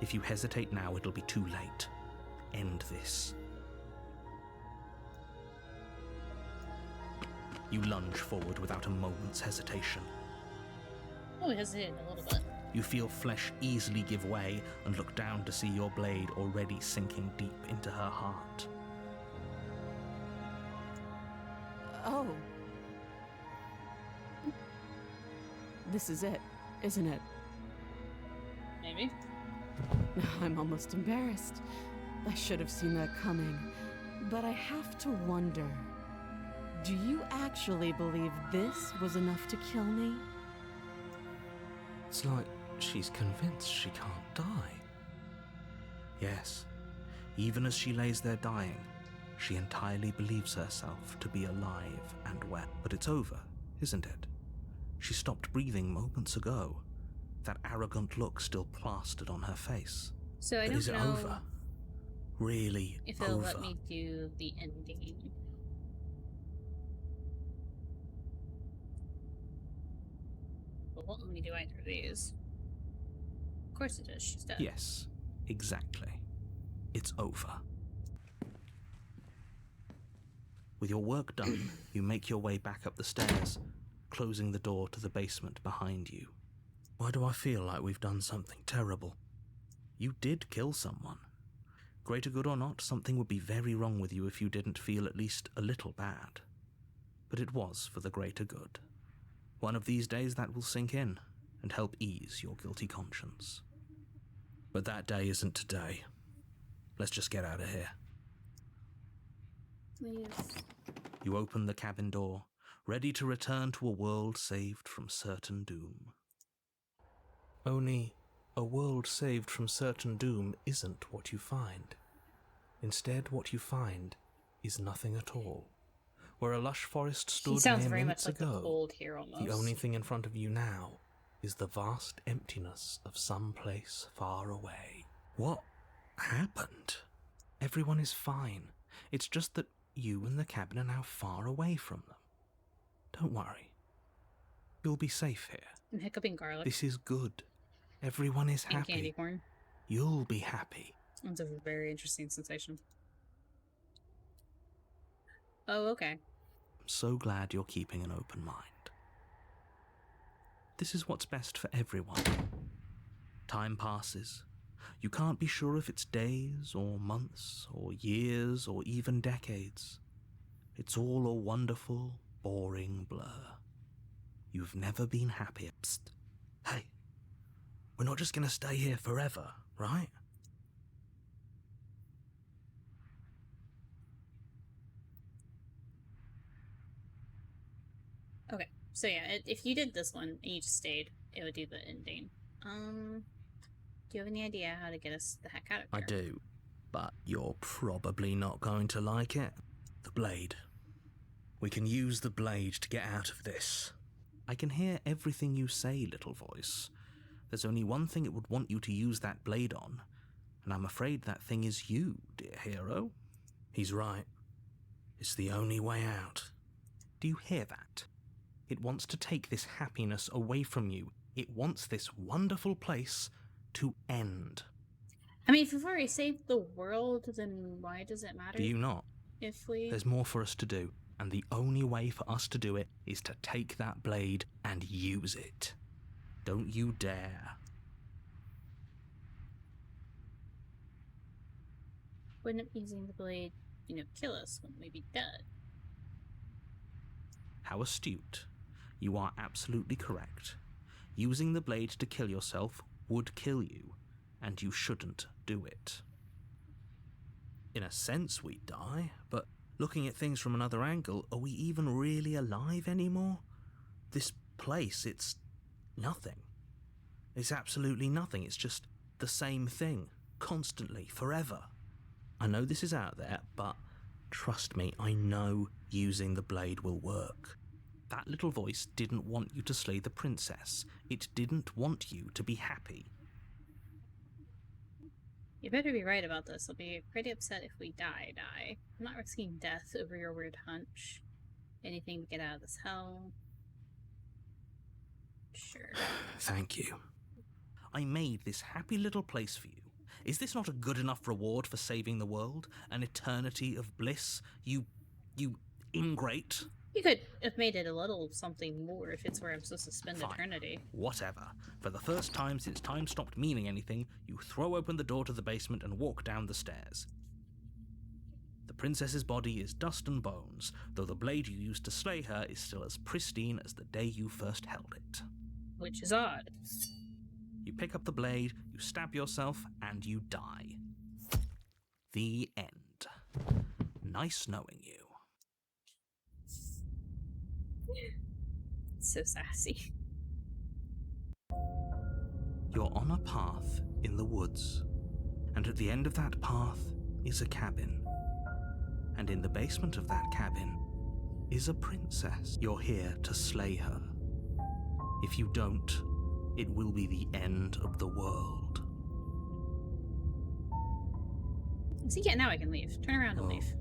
If you hesitate now, it'll be too late. End this. You lunge forward without a moment's hesitation. Oh, it hesitated a little bit. You feel flesh easily give way and look down to see your blade already sinking deep into her heart. Oh. This is it, isn't it? Maybe. I'm almost embarrassed. I should have seen that coming. But I have to wonder, do you actually believe this was enough to kill me? It's like she's convinced she can't die. Yes, even as she lays there dying, she entirely believes herself to be alive and well. But it's over, isn't it? She stopped breathing moments ago. That arrogant look still plastered on her face. So I but don't is it know over? Really if it'll over? let me do the ending. won't let me do either of these. Of course it is. She's dead. Yes, exactly. It's over. With your work done, you make your way back up the stairs, closing the door to the basement behind you. Why do I feel like we've done something terrible? You did kill someone. Greater good or not, something would be very wrong with you if you didn't feel at least a little bad. But it was for the greater good. One of these days that will sink in and help ease your guilty conscience. But that day isn't today. Let's just get out of here. Please. You open the cabin door, ready to return to a world saved from certain doom. Only, a world saved from certain doom isn't what you find. Instead, what you find is nothing at all. Where a lush forest stood mere minutes ago, the only thing in front of you now is the vast emptiness of some place far away. What happened? Everyone is fine. It's just that you and the cabin are now far away from them. Don't worry. You'll be safe here. I'm hiccuping garlic. This is good. Everyone is happy. And candy corn. You'll be happy. That's a very interesting sensation. Oh, okay. I'm so glad you're keeping an open mind. This is what's best for everyone. Time passes. You can't be sure if it's days or months or years or even decades. It's all a wonderful, boring blur. You've never been happier. Psst. Hey, we're not just going to stay here forever, right? Okay, so yeah, if you did this one and you just stayed, it would do the ending. Do you have any idea how to get us the heck out of here? I do, but you're probably not going to like it. The blade. We can use the blade to get out of this. I can hear everything you say, little voice. There's only one thing it would want you to use that blade on, and I'm afraid that thing is you, dear hero. He's right. It's the only way out. Do you hear that? It wants to take this happiness away from you. It wants this wonderful place to end. I mean, if we've already saved the world, then why does it matter? Do you not? If we... There's more for us to do, and the only way for us to do it is to take that blade and use it. Don't you dare. Wouldn't using the blade, kill us? Wouldn't we be dead? How astute. You are absolutely correct. Using the blade to kill yourself would kill you, and you shouldn't do it. In a sense, we'd die, but looking at things from another angle, are we even really alive anymore? This place, it's nothing. It's absolutely nothing. It's just the same thing, constantly, forever. I know this is out there, but trust me, I know using the blade will work. That little voice didn't want you to slay the princess. It didn't want you to be happy. You better be right about this. I'll be pretty upset if we die. I'm not risking death over your weird hunch. Anything to get out of this hell. Sure. Thank you. I made this happy little place for you. Is this not a good enough reward for saving the world? An eternity of bliss? You ingrate? You could have made it a little something more if it's where I'm supposed to spend Fine. eternity. Whatever. For the first time since time stopped meaning anything, you throw open the door to the basement and walk down the stairs. The princess's body is dust and bones, though the blade you used to slay her is still as pristine as the day you first held it. Which is odd. You pick up the blade, you stab yourself, and you die. The end. Nice knowing you. So sassy. You're on a path in the woods, and at the end of that path is a cabin. And in the basement of that cabin is a princess. You're here to slay her. If you don't, it will be the end of the world. See, yeah, now I can leave. Turn around and leave.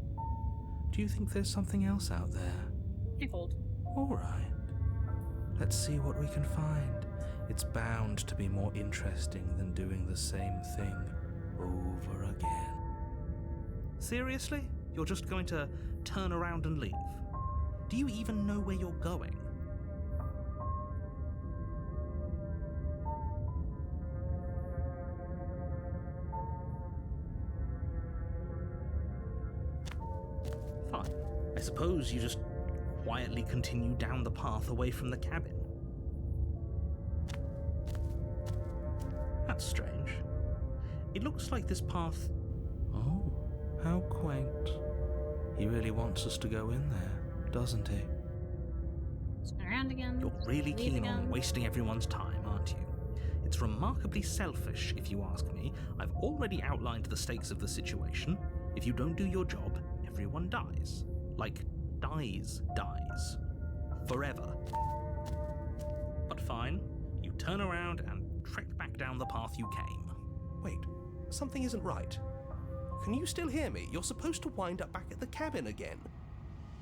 Do you think there's something else out there? I hold. All right. Let's see what we can find. It's bound to be more interesting than doing the same thing over again. Seriously? You're just going to turn around and leave? Do you even know where you're going? Fine. I suppose you just quietly continue down the path away from the cabin. That's strange. It looks like this path... Oh, how quaint. He really wants us to go in there, doesn't he? Spin around again. You're really keen on wasting everyone's time, aren't you? It's remarkably selfish, if you ask me. I've already outlined the stakes of the situation. If you don't do your job, everyone dies. Like, dies. Forever. But fine, you turn around and trek back down the path you came. Wait, something isn't right. Can you still hear me? You're supposed to wind up back at the cabin again.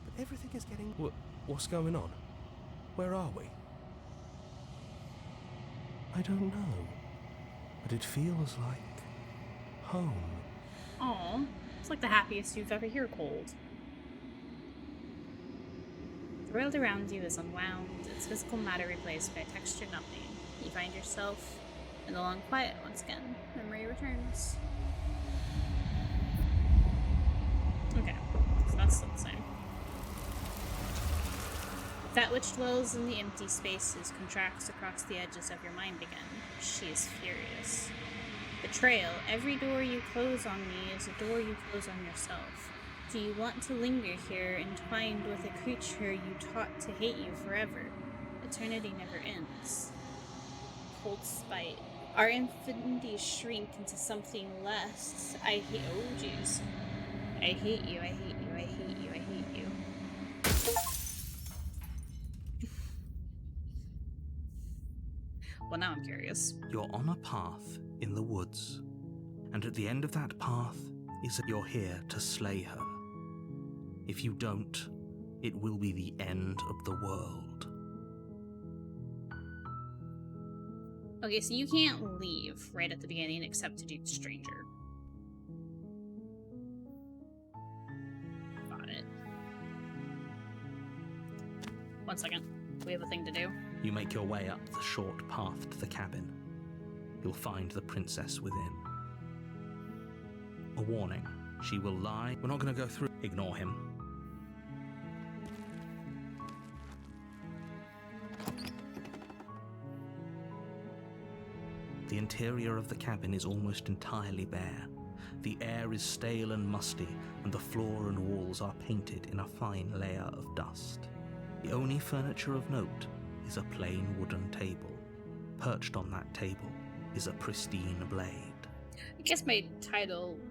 But everything is getting... What's going on? Where are we? I don't know. But it feels like... home. Aw, it's like the happiest you've ever heard cold. The world around you is unwound, its physical matter replaced by textured nothing. You find yourself in the long quiet once again. Memory returns. Okay, so that's still the same. That which dwells in the empty spaces contracts across the edges of your mind again. She is furious. Betrayal. Every door you close on me is a door you close on yourself. Do you want to linger here, entwined with a creature you taught to hate you forever? Eternity never ends. Cold spite. Our infinities shrink into something less. I hate. Oh, jeez. I hate you. I hate you. I hate you. I hate you. Well, now I'm curious. You're on a path in the woods, and at the end of that path is that you're here to slay her. If you don't, it will be the end of the world. Okay, so you can't leave right at the beginning except to do the stranger. Got it. 1 second. We have a thing to do. You make your way up the short path to the cabin. You'll find the princess within. A warning. She will lie. We're not going to go through. Ignore him. The interior of the cabin is almost entirely bare. The air is stale and musty, and the floor and walls are painted in a fine layer of dust. The only furniture of note is a plain wooden table. Perched on that table is a pristine blade. I guess my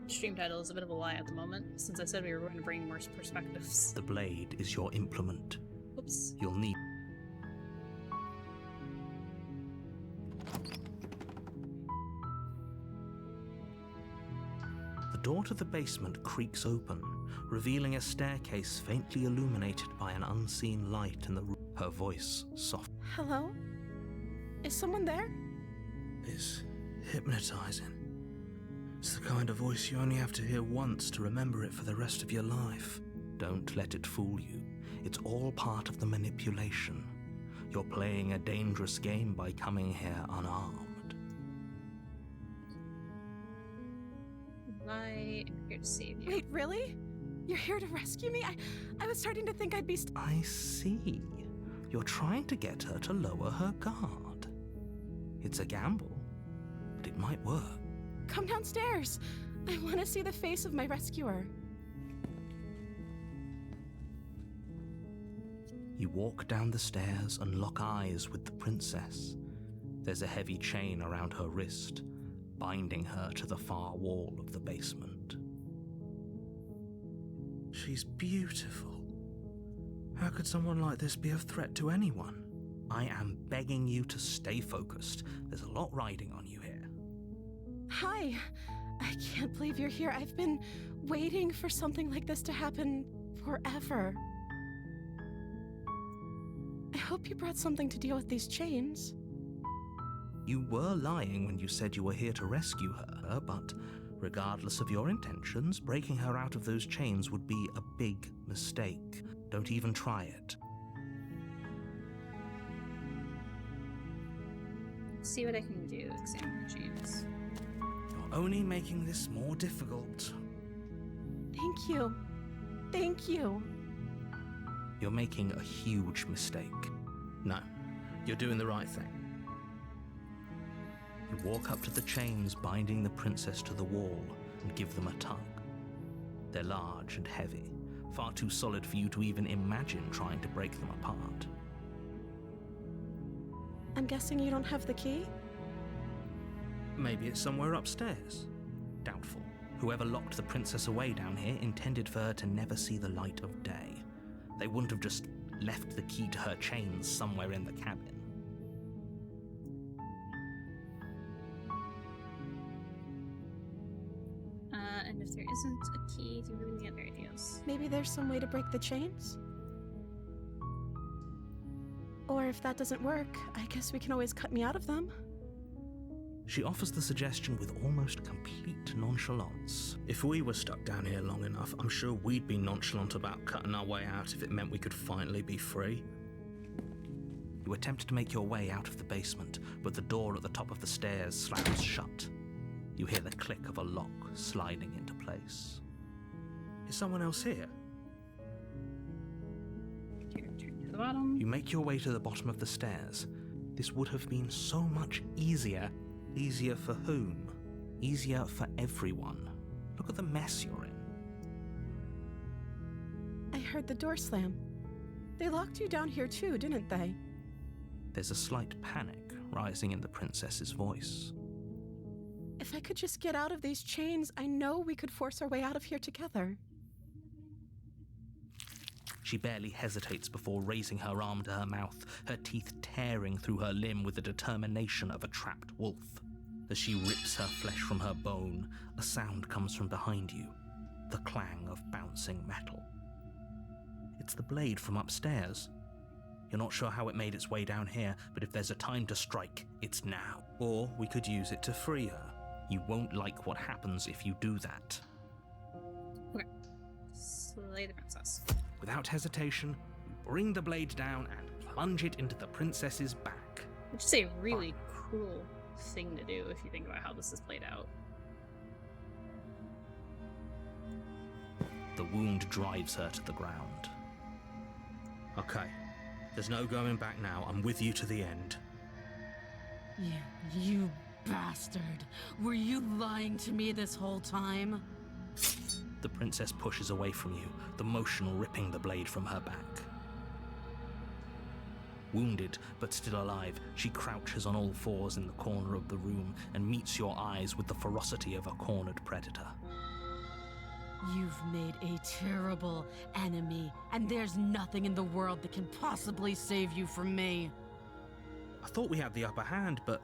stream title, is a bit of a lie at the moment, since I said we were going to bring more perspectives. The blade is your implement. Oops. You'll need... The door to the basement creaks open, revealing a staircase faintly illuminated by an unseen light in the room. Her voice soft. Hello? Is someone there? It's hypnotizing. It's the kind of voice you only have to hear once to remember it for the rest of your life. Don't let it fool you. It's all part of the manipulation. You're playing a dangerous game by coming here unarmed. I'm here to save you. Wait, really? You're here to rescue me? I was starting to think I'd be I see. You're trying to get her to lower her guard. It's a gamble, but it might work. Come downstairs. I want to see the face of my rescuer. You walk down the stairs and lock eyes with the princess. There's a heavy chain around her wrist, binding her to the far wall of the basement. She's beautiful. How could someone like this be a threat to anyone? I am begging you to stay focused. There's a lot riding on you here. Hi. I can't believe you're here. I've been waiting for something like this to happen forever. I hope you brought something to deal with these chains. You were lying when you said you were here to rescue her, but regardless of your intentions, breaking her out of those chains would be a big mistake. Don't even try it. See what I can do. Examine the chains. You're only making this more difficult. Thank you. Thank you. You're making a huge mistake. No, you're doing the right thing. You walk up to the chains binding the princess to the wall and give them a tug. They're large and heavy, far too solid for you to even imagine trying to break them apart. I'm guessing you don't have the key? Maybe it's somewhere upstairs. Doubtful. Whoever locked the princess away down here intended for her to never see the light of day. They wouldn't have just left the key to her chains somewhere in the cabin. And if there isn't a key, do you really have ideas? Maybe there's some way to break the chains? Or if that doesn't work, I guess we can always cut me out of them. She offers the suggestion with almost complete nonchalance. If we were stuck down here long enough, I'm sure we'd be nonchalant about cutting our way out if it meant we could finally be free. You attempt to make your way out of the basement, but the door at the top of the stairs slams shut. You hear the click of a lock sliding into place. Is someone else here? Turn to the bottom. You make your way to the bottom of the stairs. This would have been so much easier. Easier for whom? Easier for everyone. Look at the mess you're in. I heard the door slam. They locked you down here too, didn't they? There's a slight panic rising in the princess's voice. If I could just get out of these chains, I know we could force our way out of here together. She barely hesitates before raising her arm to her mouth, her teeth tearing through her limb with the determination of a trapped wolf. As she rips her flesh from her bone, a sound comes from behind you, the clang of bouncing metal. It's the blade from upstairs. You're not sure how it made its way down here, but if there's a time to strike, it's now. Or we could use it to free her. You won't like what happens if you do that. Okay. Slay the princess. Without hesitation, you bring the blade down and plunge it into the princess's back. Which is a really cruel thing to do if you think about how this is played out. The wound drives her to the ground. Okay, there's no going back now. I'm with you to the end. You bastard! Were you lying to me this whole time? The princess pushes away from you, the motion ripping the blade from her back. Wounded, but still alive, she crouches on all fours in the corner of the room and meets your eyes with the ferocity of a cornered predator. You've made a terrible enemy, and there's nothing in the world that can possibly save you from me. I thought we had the upper hand, but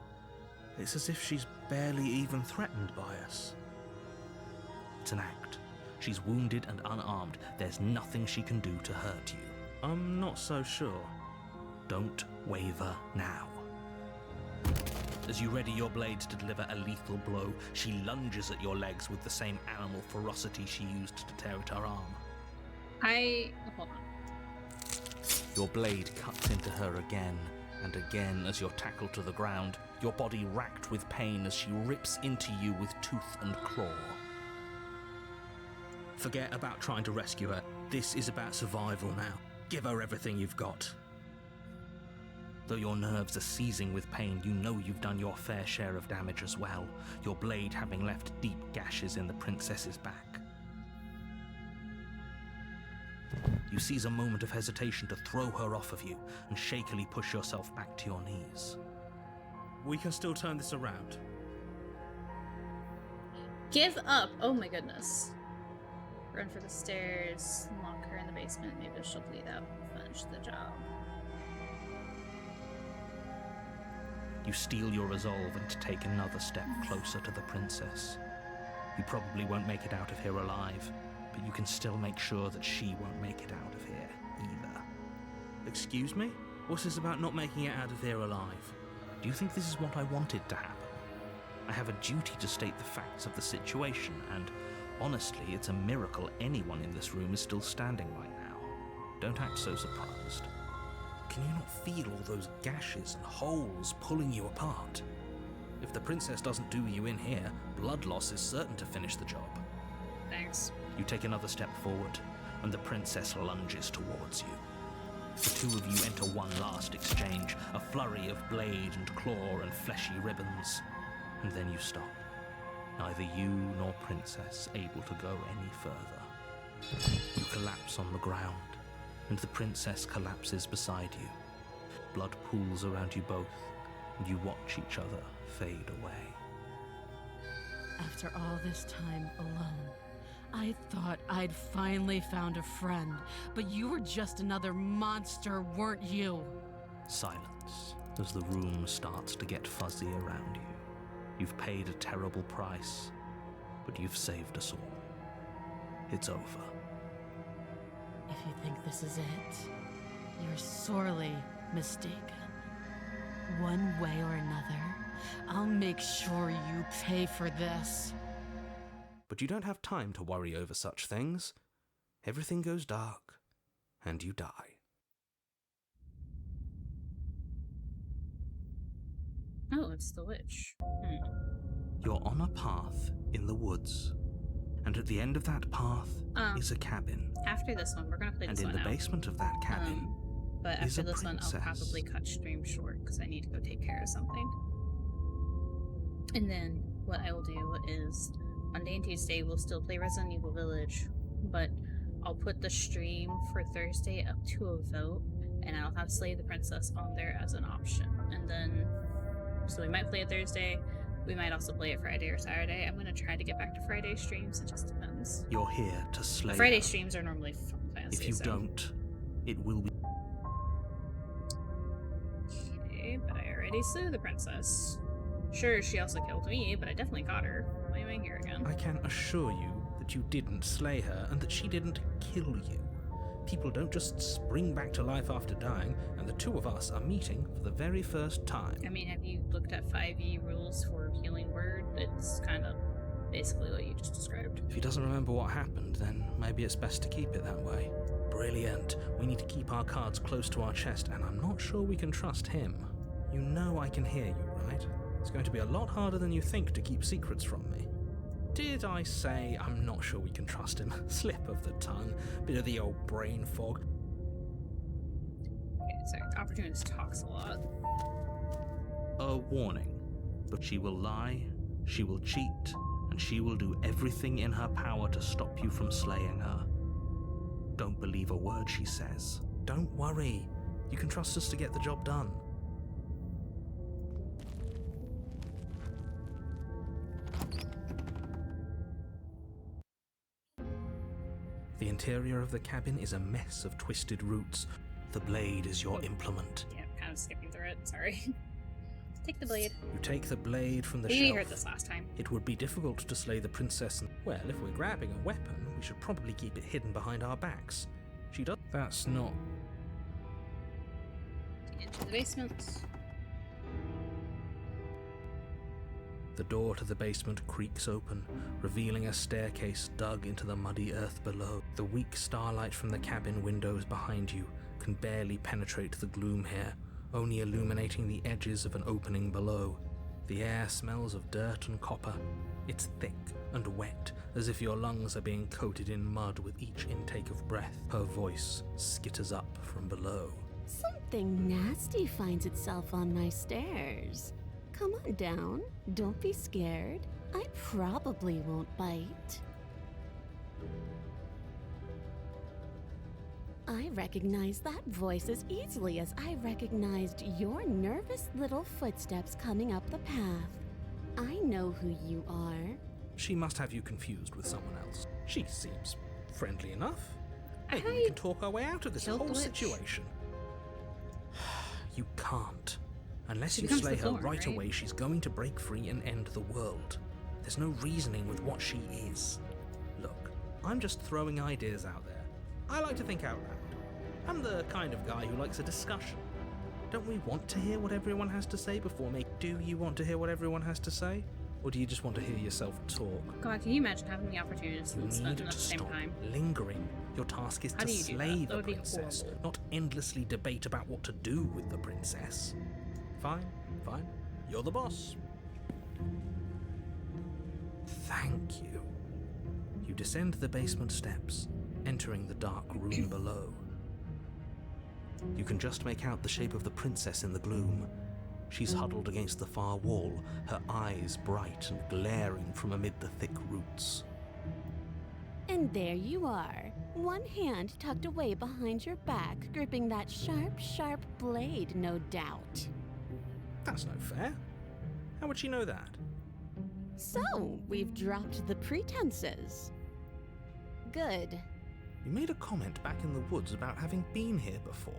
it's as if she's barely even threatened by us. It's an act. She's wounded and unarmed. There's nothing she can do to hurt you. I'm not so sure. Don't waver now. As you ready your blade to deliver a lethal blow, she lunges at your legs with the same animal ferocity she used to tear at her arm. Hold on. Your blade cuts into her again and again as you're tackled to the ground, your body racked with pain as she rips into you with tooth and claw. Forget about trying to rescue her. This is about survival now. Give her everything you've got. Though your nerves are seizing with pain, you know you've done your fair share of damage as well, your blade having left deep gashes in the princess's back. You seize a moment of hesitation to throw her off of you and shakily push yourself back to your knees. We can still turn this around. Give up! Oh my goodness. Run for the stairs, lock her in the basement, maybe she'll bleed out and finish the job. You steel your resolve and take another step closer to the princess. You probably won't make it out of here alive, but you can still make sure that she won't make it out of here either. Excuse me? What's this about not making it out of here alive? Do you think this is what I wanted to happen? I have a duty to state the facts of the situation, and honestly, it's a miracle anyone in this room is still standing right now. Don't act so surprised. Can you not feel all those gashes and holes pulling you apart? If the princess doesn't do you in here, blood loss is certain to finish the job. Thanks. You take another step forward, and the princess lunges towards you. The two of you enter one last exchange, a flurry of blade and claw and fleshy ribbons. And then you stop. Neither you nor Princess able to go any further. You collapse on the ground, and the Princess collapses beside you. Blood pools around you both, and you watch each other fade away. After all this time alone, I thought I'd finally found a friend, but you were just another monster, weren't you? Silence as the room starts to get fuzzy around you. You've paid a terrible price, but you've saved us all. It's over. If you think this is it, you're sorely mistaken. One way or another, I'll make sure you pay for this. But you don't have time to worry over such things. Everything goes dark, and you die. Oh, it's the witch. You're on a path in the woods, and at the end of that path is a cabin. After this one, we're gonna play this one out. And in the basement of that cabin but is after a this one, I'll princess. probably cut stream short because I need to go take care of something. And then what I will do is Monday and Tuesday we'll still play Resident Evil Village, but I'll put the stream for Thursday up to a vote, and I'll have Slay the Princess on there as an option. And then, so we might play it Thursday. We might also play it Friday or Saturday. I'm gonna try to get back to Friday streams. It just depends. You're here to slay Friday her. streams are normally Final Fantasy. If you so. don't, it will be. Okay, but I already slew the princess. Sure, she also killed me, but I definitely caught her. Why am I here again? I can assure you that you didn't slay her and that she didn't kill you. People don't just spring back to life after dying, and the two of us are meeting for the very first time. I mean, have you looked at 5e rules for healing word? It's kind of basically what you just described. If he doesn't remember what happened, then maybe it's best to keep it that way. Brilliant. We need to keep our cards close to our chest, and I'm not sure we can trust him. You know I can hear you, right? It's going to be a lot harder than you think to keep secrets from me. Did I say I'm not sure we can trust him? Slip of the tongue, bit of the old brain fog. Okay, sorry, Opportunist talks a lot. A warning, but she will lie, she will cheat, and she will do everything in her power to stop you from slaying her. Don't believe a word she says. Don't worry. You can trust us to get the job done. The interior of the cabin is a mess of twisted roots. The blade is your implement. Yeah, I'm kind of skipping through it, sorry. Take the blade. You take the blade from the Maybe you shelf. heard this last time. It would be difficult to slay the princess. Well, if we're grabbing a weapon, we should probably keep it hidden behind our backs. She does. That's not. Into the basement. The door to the basement creaks open, revealing a staircase dug into the muddy earth below. The weak starlight from the cabin windows behind you can barely penetrate the gloom here, only illuminating the edges of an opening below. The air smells of dirt and copper. It's thick and wet, as if your lungs are being coated in mud with each intake of breath. Her voice skitters up from below. Something nasty finds itself on my stairs. Come on down. Don't be scared. I probably won't bite. I recognize that voice as easily as I recognized your nervous little footsteps coming up the path. I know who you are. She must have you confused with someone else. She seems friendly enough. Maybe thought we you can talk our way out of this killed whole the witch. situation. You can't. Unless She you becomes slay the her thorn, right right? away, she's going to break free and end the world. There's no reasoning with what she is. Look, I'm just throwing ideas out there. I like to think out loud. I'm the kind of guy who likes a discussion. Don't we want to hear what everyone has to say before me? Do you want to hear what everyone has to say? Or do you just want to hear yourself talk? God, can you imagine having the opportunity to listen at the same time? Lingering. Your task is to slay the princess, not endlessly debate about what to do with the princess. Fine. You're the boss. Thank you. You descend the basement steps, entering the dark room below. You can just make out the shape of the princess in the gloom. She's huddled against the far wall, her eyes bright and glaring from amid the thick roots. And there you are, one hand tucked away behind your back, gripping that sharp blade, no doubt. That's no fair. How would she know that? So, we've dropped the pretenses. Good. You made a comment back in the woods about having been here before.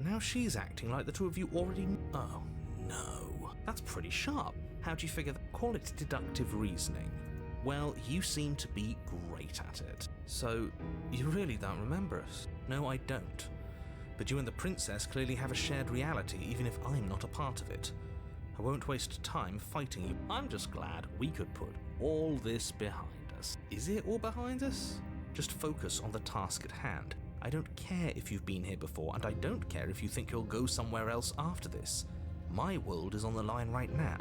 Now she's acting like the two of you already Oh, no. That's pretty sharp. How'd you figure that? Call it deductive reasoning. Well, you seem to be great at it. So, you really don't remember us? No, I don't. But you and the princess clearly have a shared reality, even if I'm not a part of it. I won't waste time fighting you. I'm just glad we could put all this behind us. Is it all behind us? Just focus on the task at hand. I don't care if you've been here before, and I don't care if you think you'll go somewhere else after this. My world is on the line right now,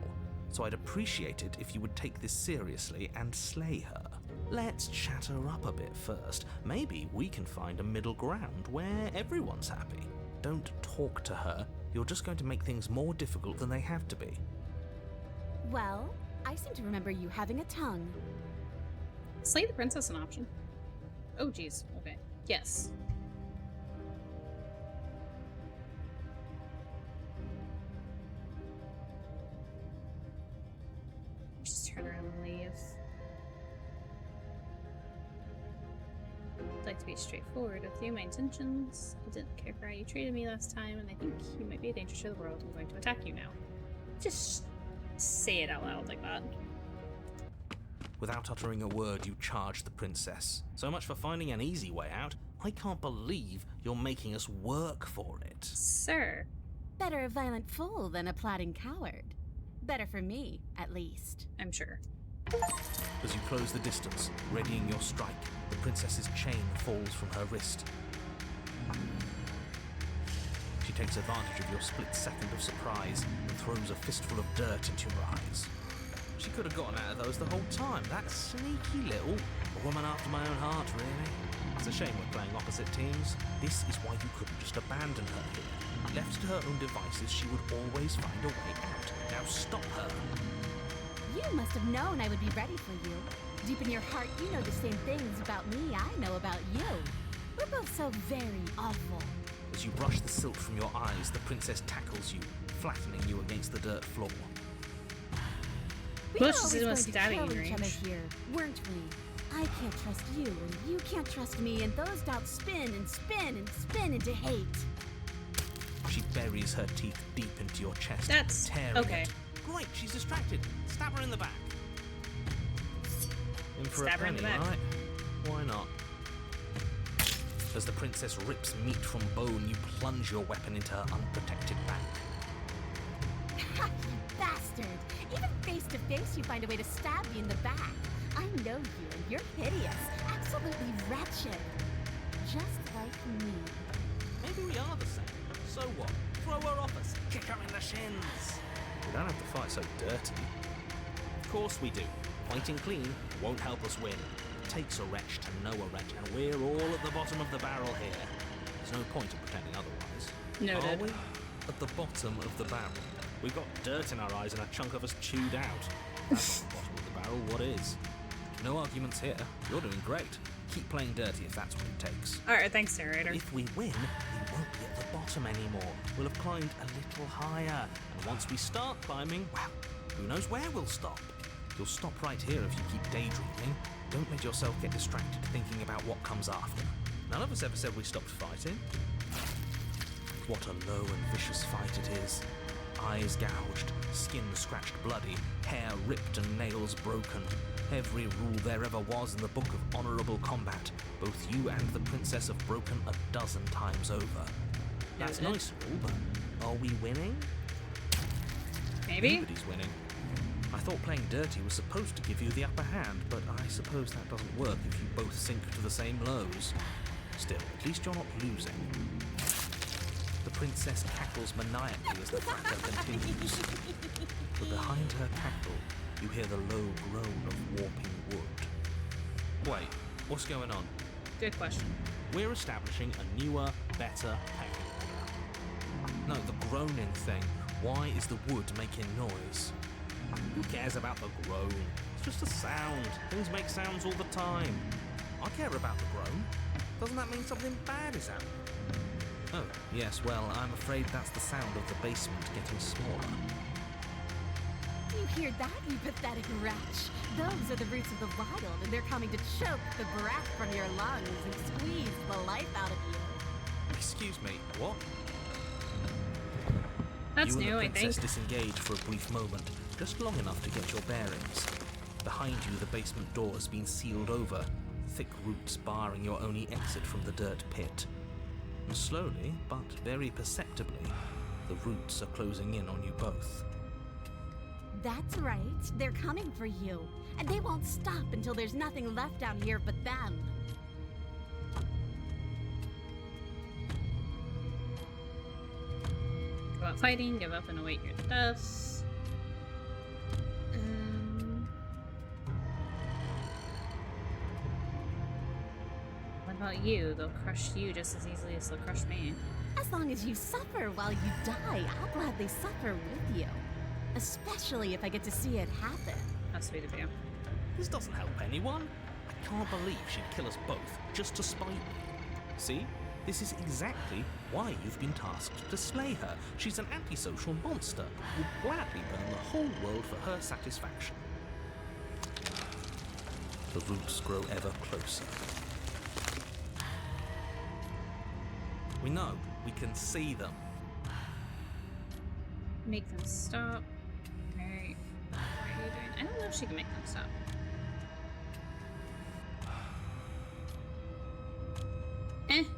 so I'd appreciate it if you would take this seriously and slay her. Let's chat her up a bit first. Maybe we can find a middle ground where everyone's happy. Don't talk to her. You're just going to make things more difficult than they have to be. Well, I seem to remember you having a tongue. Slay the princess an option? Oh, geez. Okay. Yes. Just turn around and leave. I'd like to be straightforward with you. My intentions. I didn't care for how you treated me last time, and I think you might be a danger to the world. I'm going to attack you now. Just say it out loud like that. Without uttering a word, you charge the princess. So much for finding an easy way out. I can't believe you're making us work for it. Sir. Better a violent fool than a plotting coward. Better for me, at least. I'm sure. As you close the distance, readying your strike, the princess's chain falls from her wrist. She takes advantage of your split second of surprise and throws a fistful of dirt into your eyes. She could have gotten out of those the whole time. That sneaky little woman after my own heart, really. It's a shame we're playing opposite teams. This is why you couldn't just abandon her here. Left to her own devices, she would always find a way out. Now stop her. You must have known I would be ready for you. Deep in your heart, you know the same things about me I know about you. We're both so very awful. As you brush the silt from your eyes, the princess tackles you, flattening you against the dirt floor. We were always going to kill each other here, weren't we? I can't trust you, and you can't trust me, and those doubts spin and spin and spin into hate. She buries her teeth deep into your chest, That's tearing okay. it. Great, she's distracted. Stab her in the back. In for Stab a her in penny, the back. right? Why not? As the princess rips meat from bone, you plunge your weapon into her unprotected back. Ha, you bastard! Even face to face, you find a way to stab me in the back. I know you, and you're hideous, absolutely wretched. Just like me. Maybe we are the same. So what? Throw her off us. Kick her in the shins. We don't have to fight so dirty. Of course we do. Fighting clean won't help us win. It takes a wretch to know a wretch, and we're all at the bottom of the barrel here. There's no point in pretending otherwise. Noted. Are we? At the bottom of the barrel. We've got dirt in our eyes and a chunk of us chewed out. That's not the bottom of the barrel. What is? No arguments here. You're doing great. Keep playing dirty if that's what it takes. Alright, thanks, narrator. If we win, we won't be at the bottom anymore. We'll have climbed a little higher. And once we start climbing, well, who knows where we'll stop? You'll stop right here if you keep daydreaming. Don't let yourself get distracted thinking about what comes after. None of us ever said we stopped fighting. What a low and vicious fight it is. Eyes gouged, skin scratched bloody, hair ripped and nails broken. Every rule there ever was in the Book of Honourable Combat. Both you and the princess have broken a dozen times over. That's nice, rule, but Are we winning? Maybe? Nobody's winning. I thought playing dirty was supposed to give you the upper hand, but I suppose that doesn't work if you both sink to the same lows. Still, at least you're not losing. The princess cackles maniacally as the fracas continues. But behind her cackle, you hear the low groan of warping wood. Wait, what's going on? Good question. We're establishing a newer, better pecking order. No, the groaning thing. Why is the wood making noise? Who cares about the groan? It's just a sound. Things make sounds all the time. I care about the groan. Doesn't that mean something bad is happening? Oh, yes, well, I'm afraid that's the sound of the basement getting smaller. You hear that, you pathetic wretch? Those are the roots of the wild, and they're coming to choke the breath from your lungs and squeeze the life out of you. Excuse me, what? That's you new, I and the princess think. disengage for a brief moment, just long enough to get your bearings. Behind you, the basement door has been sealed over, thick roots barring your only exit from the dirt pit. And slowly, but very perceptibly, the roots are closing in on you both. That's right. They're coming for you. And they won't stop until there's nothing left down here but them. Go out fighting, give up and await your death. What about you? They'll crush you just as easily as they'll crush me. As long as you suffer while you die, I'll gladly suffer with you. Especially if I get to see it happen. How sweet of you. This doesn't help anyone. I can't believe she'd kill us both just to spite me. See? This is exactly why you've been tasked to slay her. She's an antisocial monster who would gladly burn the whole world for her satisfaction. The roots grow ever closer. We know. We can see them. Make them stop. Alright. What are you doing? I don't know if she can make them stop.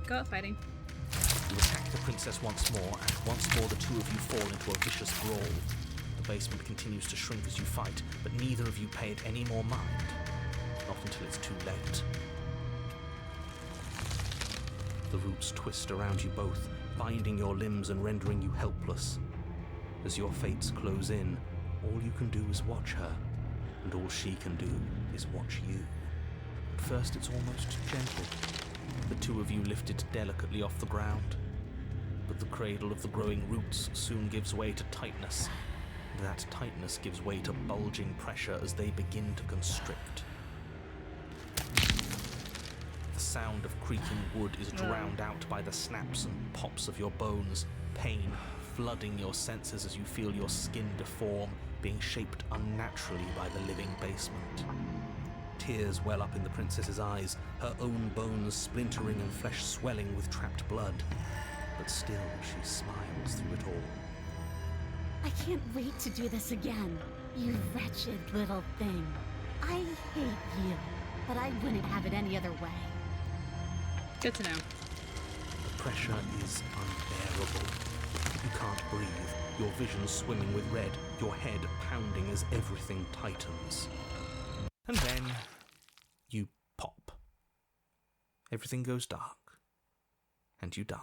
Go out fighting. You attack the princess once more, and once more the two of you fall into a vicious brawl. The basement continues to shrink as you fight, but neither of you pay it any more mind. Not until it's too late. The roots twist around you both, binding your limbs and rendering you helpless. As your fates close in, all you can do is watch her, and all she can do is watch you. At first it's almost gentle. The two of you lifted delicately off the ground, but the cradle of the growing roots soon gives way to tightness, and that tightness gives way to bulging pressure as they begin to constrict. The sound of creaking wood is drowned out by the snaps and pops of your bones, pain flooding your senses as you feel your skin deform, being shaped unnaturally by the living basement. Tears well up in the princess's eyes, her own bones splintering and flesh swelling with trapped blood. But still, she smiles through it all. I can't wait to do this again, you wretched little thing. I hate you, but I wouldn't have it any other way. Good to know. The pressure is unbearable. You can't breathe, your vision swimming with red, your head pounding as everything tightens. And then you pop. Everything goes dark, and you die.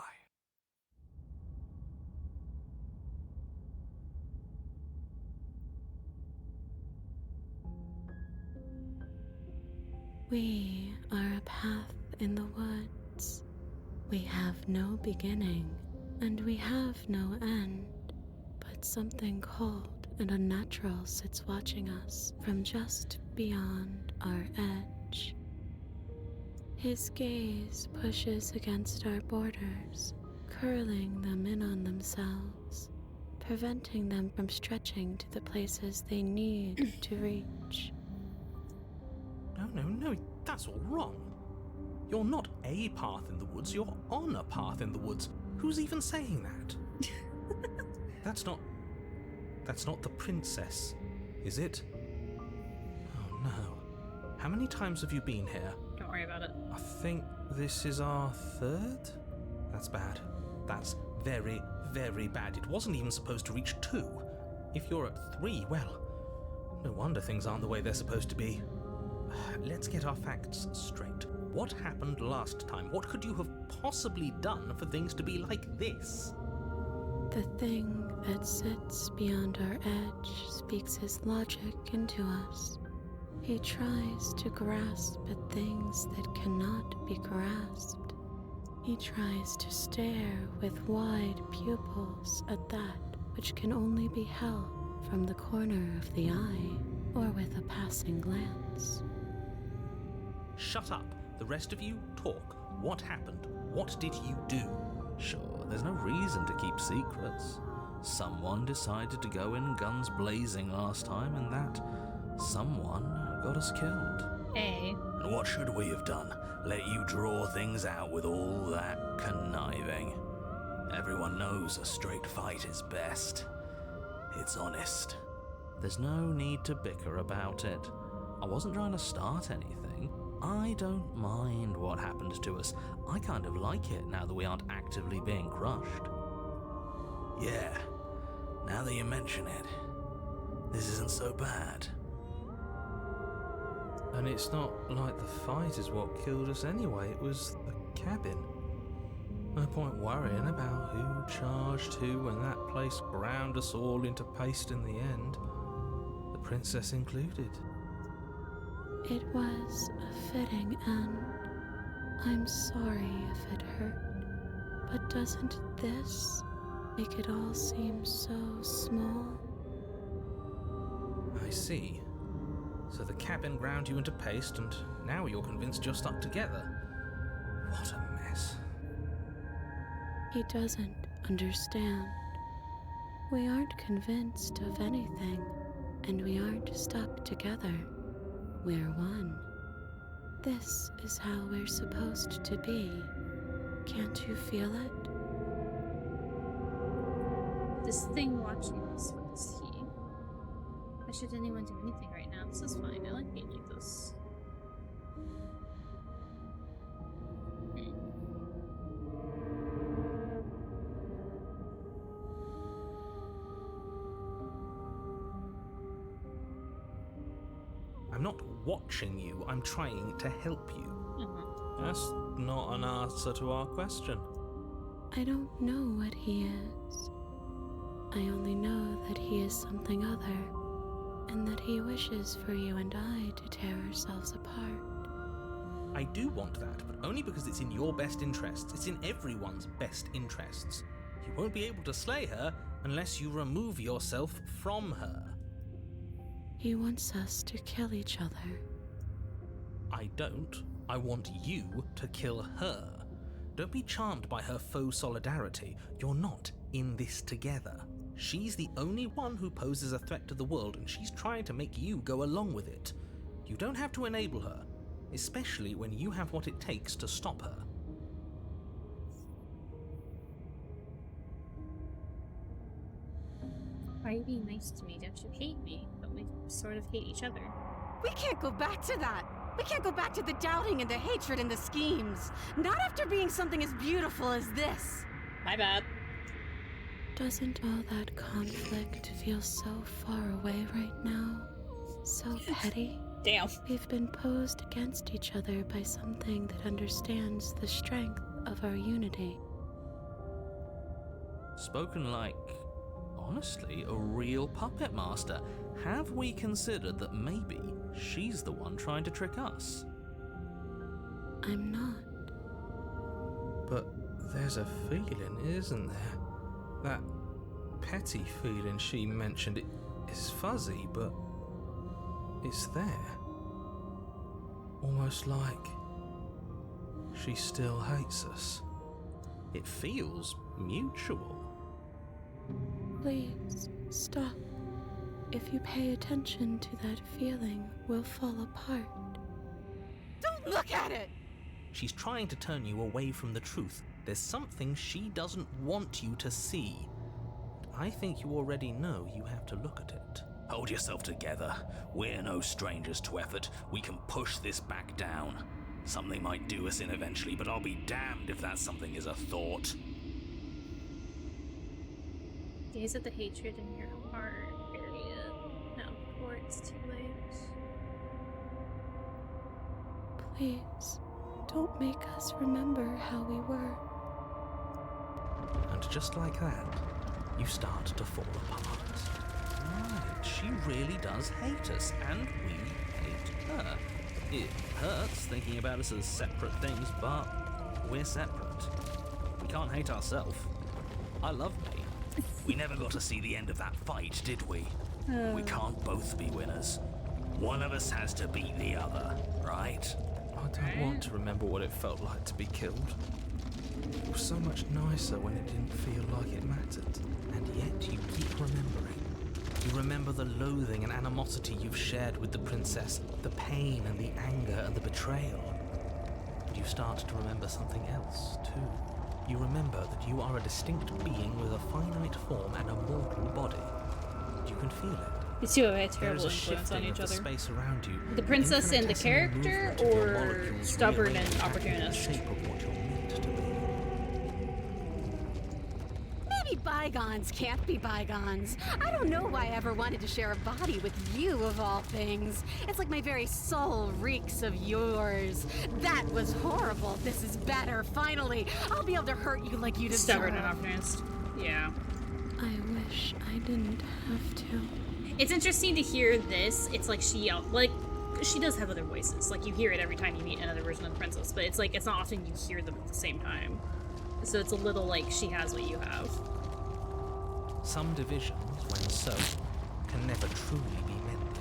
We are a path in the woods. We have no beginning, and we have no end, but something cold and unnatural sits watching us from just beyond our edge. His gaze pushes against our borders, curling them in on themselves, preventing them from stretching to the places they need to reach. No, that's all wrong. You're not a path in the woods, you're on a path in the woods. Who's even saying that? That's not the princess, is it? Oh no. How many times have you been here? Don't worry about it. I think this is our third? That's bad. That's very, very bad. It wasn't even supposed to reach 2. If you're at 3, well, no wonder things aren't the way they're supposed to be. Let's get our facts straight. What happened last time? What could you have possibly done for things to be like this? The thing that sits beyond our edge speaks his logic into us. He tries to grasp at things that cannot be grasped. He tries to stare with wide pupils at that which can only be held from the corner of the eye or with a passing glance. Shut up. The rest of you, talk. What happened? What did you do? Sure, there's no reason to keep secrets. Someone decided to go in guns blazing last time, and that someone got us killed. And what should we have done? Let you draw things out with all that conniving? Everyone knows a straight fight is best. It's honest. There's no need to bicker about it. I wasn't trying to start anything. I don't mind what happened to us. I kind of like it now that we aren't actively being crushed. Yeah, now that you mention it, this isn't so bad. And it's not like the fight is what killed us anyway, it was the cabin. No point worrying about who charged who when that place ground us all into paste in the end, the princess included. It was a fitting end. I'm sorry if it hurt, but doesn't this make it all seem so small? I see. So the cabin ground you into paste, and now you're convinced you're stuck together. What a mess. He doesn't understand. We aren't convinced of anything, and we aren't stuck together. We're one. This is how we're supposed to be. Can't you feel it? This thing watching us, what is he? Why should anyone do anything right now? This is fine. I like being like this. I'm not watching you, I'm trying to help you. That's not an answer to our question. I don't know what he is. I only know that he is something other, and that he wishes for you and I to tear ourselves apart. I do want that, but only because it's in your best interests. It's in everyone's best interests. You won't be able to slay her unless you remove yourself from her. He wants us to kill each other. I don't. I want you to kill her. Don't be charmed by her faux solidarity. You're not in this together. She's the only one who poses a threat to the world, and she's trying to make you go along with it. You don't have to enable her, especially when you have what it takes to stop her. Why are you being nice to me? Don't you hate me? But we sort of hate each other. We can't go back to that. We can't go back to the doubting and the hatred and the schemes. Not after being something as beautiful as this. My bad. Doesn't all that conflict feel so far away right now? So petty? Damn. We've been posed against each other by something that understands the strength of our unity. Spoken like, honestly, a real puppet master. Have we considered that maybe she's the one trying to trick us? I'm not. But there's a feeling, isn't there? That petty feeling she mentioned, is fuzzy, but it's there. Almost like she still hates us. It feels mutual. Please, stop. If you pay attention to that feeling, we'll fall apart. Don't look at it! She's trying to turn you away from the truth. There's something she doesn't want you to see. I think you already know you have to look at it. Hold yourself together. We're no strangers to effort. We can push this back down. Something might do us in eventually, but I'll be damned if that something is a thought. Gaze at the hatred in your heart, bury it. Now before it's too late. Please, don't make us remember how we were. And just like that, you start to fall apart. Right, she really does hate us, and we hate her. It hurts thinking about us as separate things, but we're separate. We can't hate ourselves. I love me. We never got to see the end of that fight, did we? We can't both be winners. One of us has to beat the other, right? I don't want to remember what it felt like to be killed. It was so much nicer when it didn't feel like it mattered. And yet you keep remembering. You remember the loathing and animosity you've shared with the princess, the pain and the anger and the betrayal. And you start to remember something else, too. You remember that you are a distinct being with a finite form and a mortal body. You can feel it. You two have a There terrible is a influence on shifting each of the other. space around you. The princess and the Infinitesimal character, movement of your or molecules stubborn and rearranged back into the opportunist? shape of what you're meant to be. Maybe bygones can't be bygones. I don't know why I ever wanted to share a body with you, of all things. It's like my very soul reeks of yours. That was horrible. This is better. Finally, I'll be able to hurt you like you deserve. Stubborn and opportunist. Yeah. I wish I didn't have to. It's interesting to hear this. It's like she does have other voices. Like, you hear it every time you meet another version of the princess, but it's like, it's not often you hear them at the same time. So it's a little like she has what you have. Some divisions, when sown, can never truly be mended.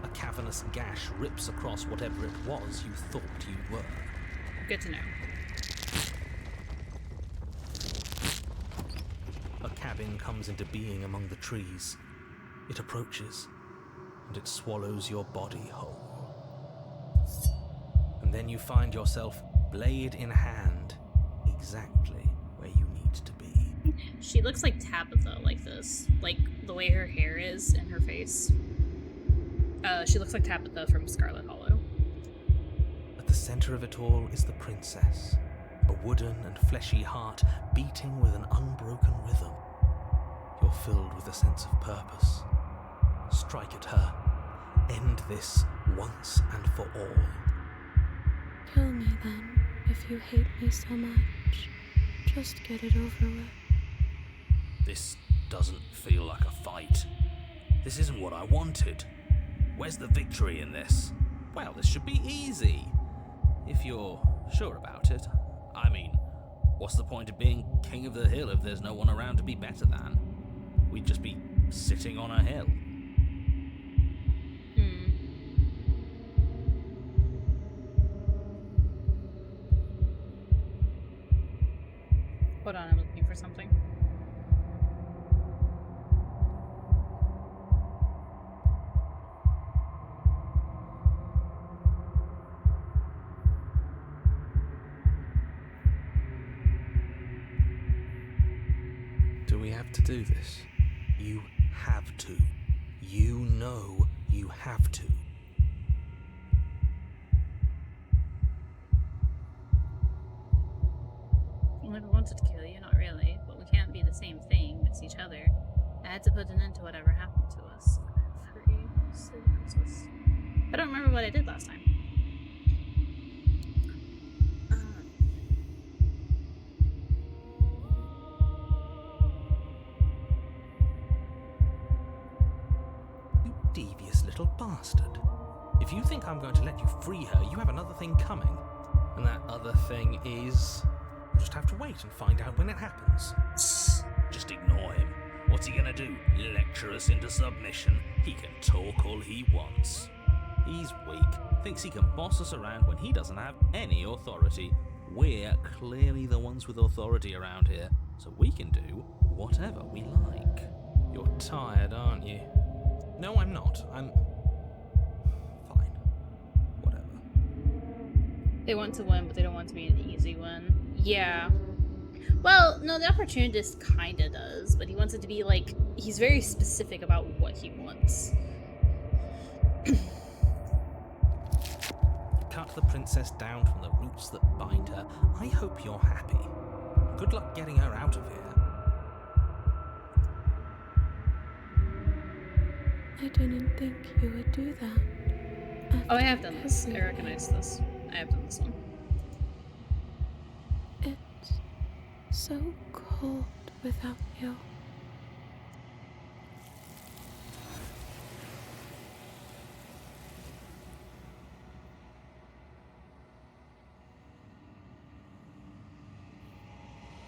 A cavernous gash rips across whatever it was you thought you were. Good to know. A cabin comes into being among the trees. It approaches, and it swallows your body whole. And then you find yourself, blade in hand, exactly where you need to be. She looks like Tabitha like this. Like, the way her hair is and her face. She looks like Tabitha from Scarlet Hollow. At the center of it all is the princess, a wooden and fleshy heart beating with an unbroken rhythm. You're filled with a sense of purpose. Strike at her. End this once and for all. Kill me then, if you hate me so much. Just get it over with. This doesn't feel like a fight. This isn't what I wanted. Where's the victory in this? Well, this should be easy. If you're sure about it. I mean, what's the point of being king of the hill if there's no one around to be better than? We'd just be sitting on a hill. Hold on, I'm looking for something. Do we have to do this? You have to. You know you have to. I never wanted to kill you, not really, but we can't be the same thing, it's each other. I had to put an end to whatever happened to us. Free, silly princess. I don't remember what I did last time. You devious little bastard. If you think I'm going to let you free her, you have another thing coming. And that other thing is... You'll just have to wait and find out when it happens. Just ignore him. What's he gonna do? Lecture us into submission? He can talk all he wants. He's weak. Thinks he can boss us around when he doesn't have any authority. We're clearly the ones with authority around here, so we can do whatever we like. You're tired, aren't you? No, I'm not. I'm... fine. Whatever. They want to win, but they don't want to be an easy win. Yeah. Well, no, the opportunist kinda does, but he wants it to be like, he's very specific about what he wants. Cut the princess down from the roots that bind her. I hope you're happy. Good luck getting her out of here. I didn't think you would do that. Oh, I have done this. I recognize this. I have done this one. It's so cold without you.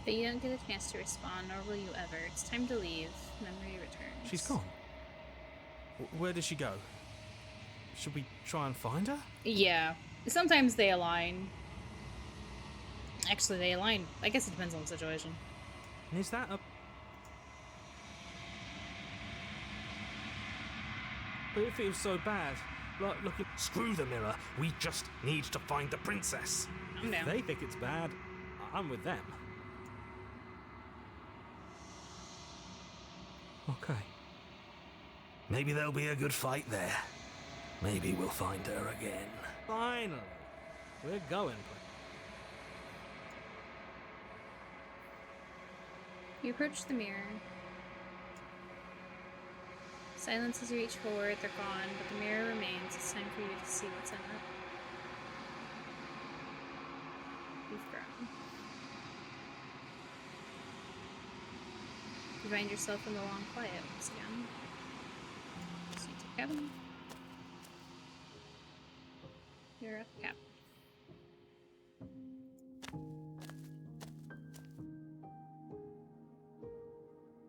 But you don't get a chance to respond, nor will you ever. It's time to leave. Memory returns. She's gone. Where did she go? Should we try and find her? Yeah. Sometimes they align. Actually, they align. I guess it depends on the situation. And is that a... But it feels so bad. Like, look at... Screw the mirror. We just need to find the princess. I'm down. They think it's bad. I'm with them. Okay. Maybe there'll be a good fight there. Maybe we'll find her again. Finally. We're going. You approach the mirror. Silence as you reach forward, they're gone, but the mirror remains. It's time for you to see what's in it. You've grown. You find yourself in the long quiet once again. So you take cabin. You're at the cabin.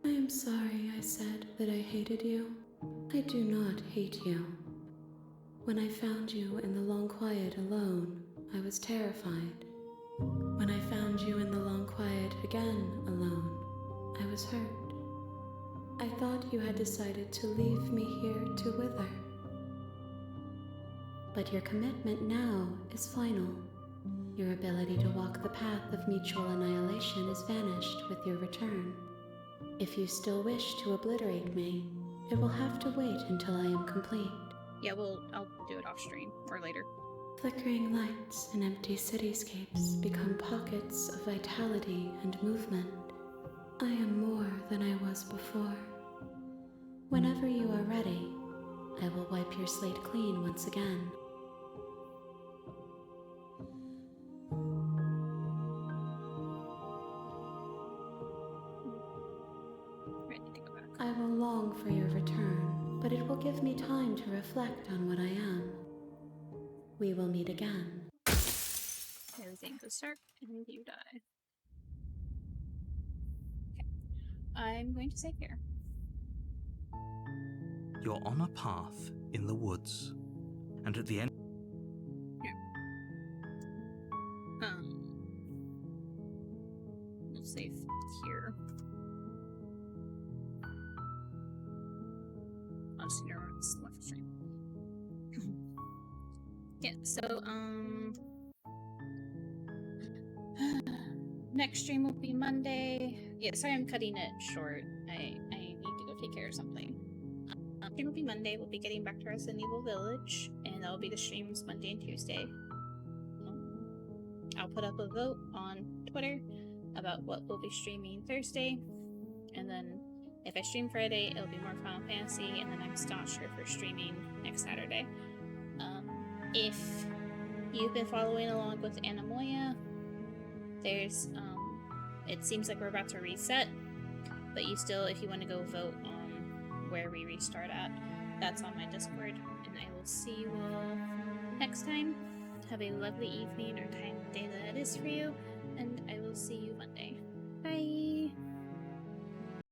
I am sorry I said that I hated you. I do not hate you. When I found you in the long quiet alone, I was terrified. When I found you in the long quiet again alone, I was hurt. I thought you had decided to leave me here to wither. But your commitment now is final. Your ability to walk the path of mutual annihilation is vanished with your return. If you still wish to obliterate me, it will have to wait until I am complete. Yeah, I'll do it off stream or later. Flickering lights and empty cityscapes become pockets of vitality and movement. I am more than I was before. Whenever you are ready, I will wipe your slate clean once again. Ready to go back. I will long for your return, but it will give me time to reflect on what I am. We will meet again. Everything goes dark and you die. Okay. I'm going to save here. You're on a path in the woods, and at the end. We'll save here. I'll see your left stream. Yeah, so, next stream will be Monday. Yeah, sorry I'm cutting it short. I need to go take care of something. Stream will be Monday. We'll be getting back to Resident Evil Village, and that'll be the streams Monday and Tuesday. I'll put up a vote on Twitter about what we'll be streaming Thursday, and then if I stream Friday, it'll be more Final Fantasy, and then I'm still not sure for streaming next Saturday. If you've been following along with Anamoya, there's, it seems like we're about to reset, but you still, if you want to go vote on where we restart at, that's on my Discord, and I will see you all next time. Have a lovely evening or time of day that it is for you, and I will see you Monday.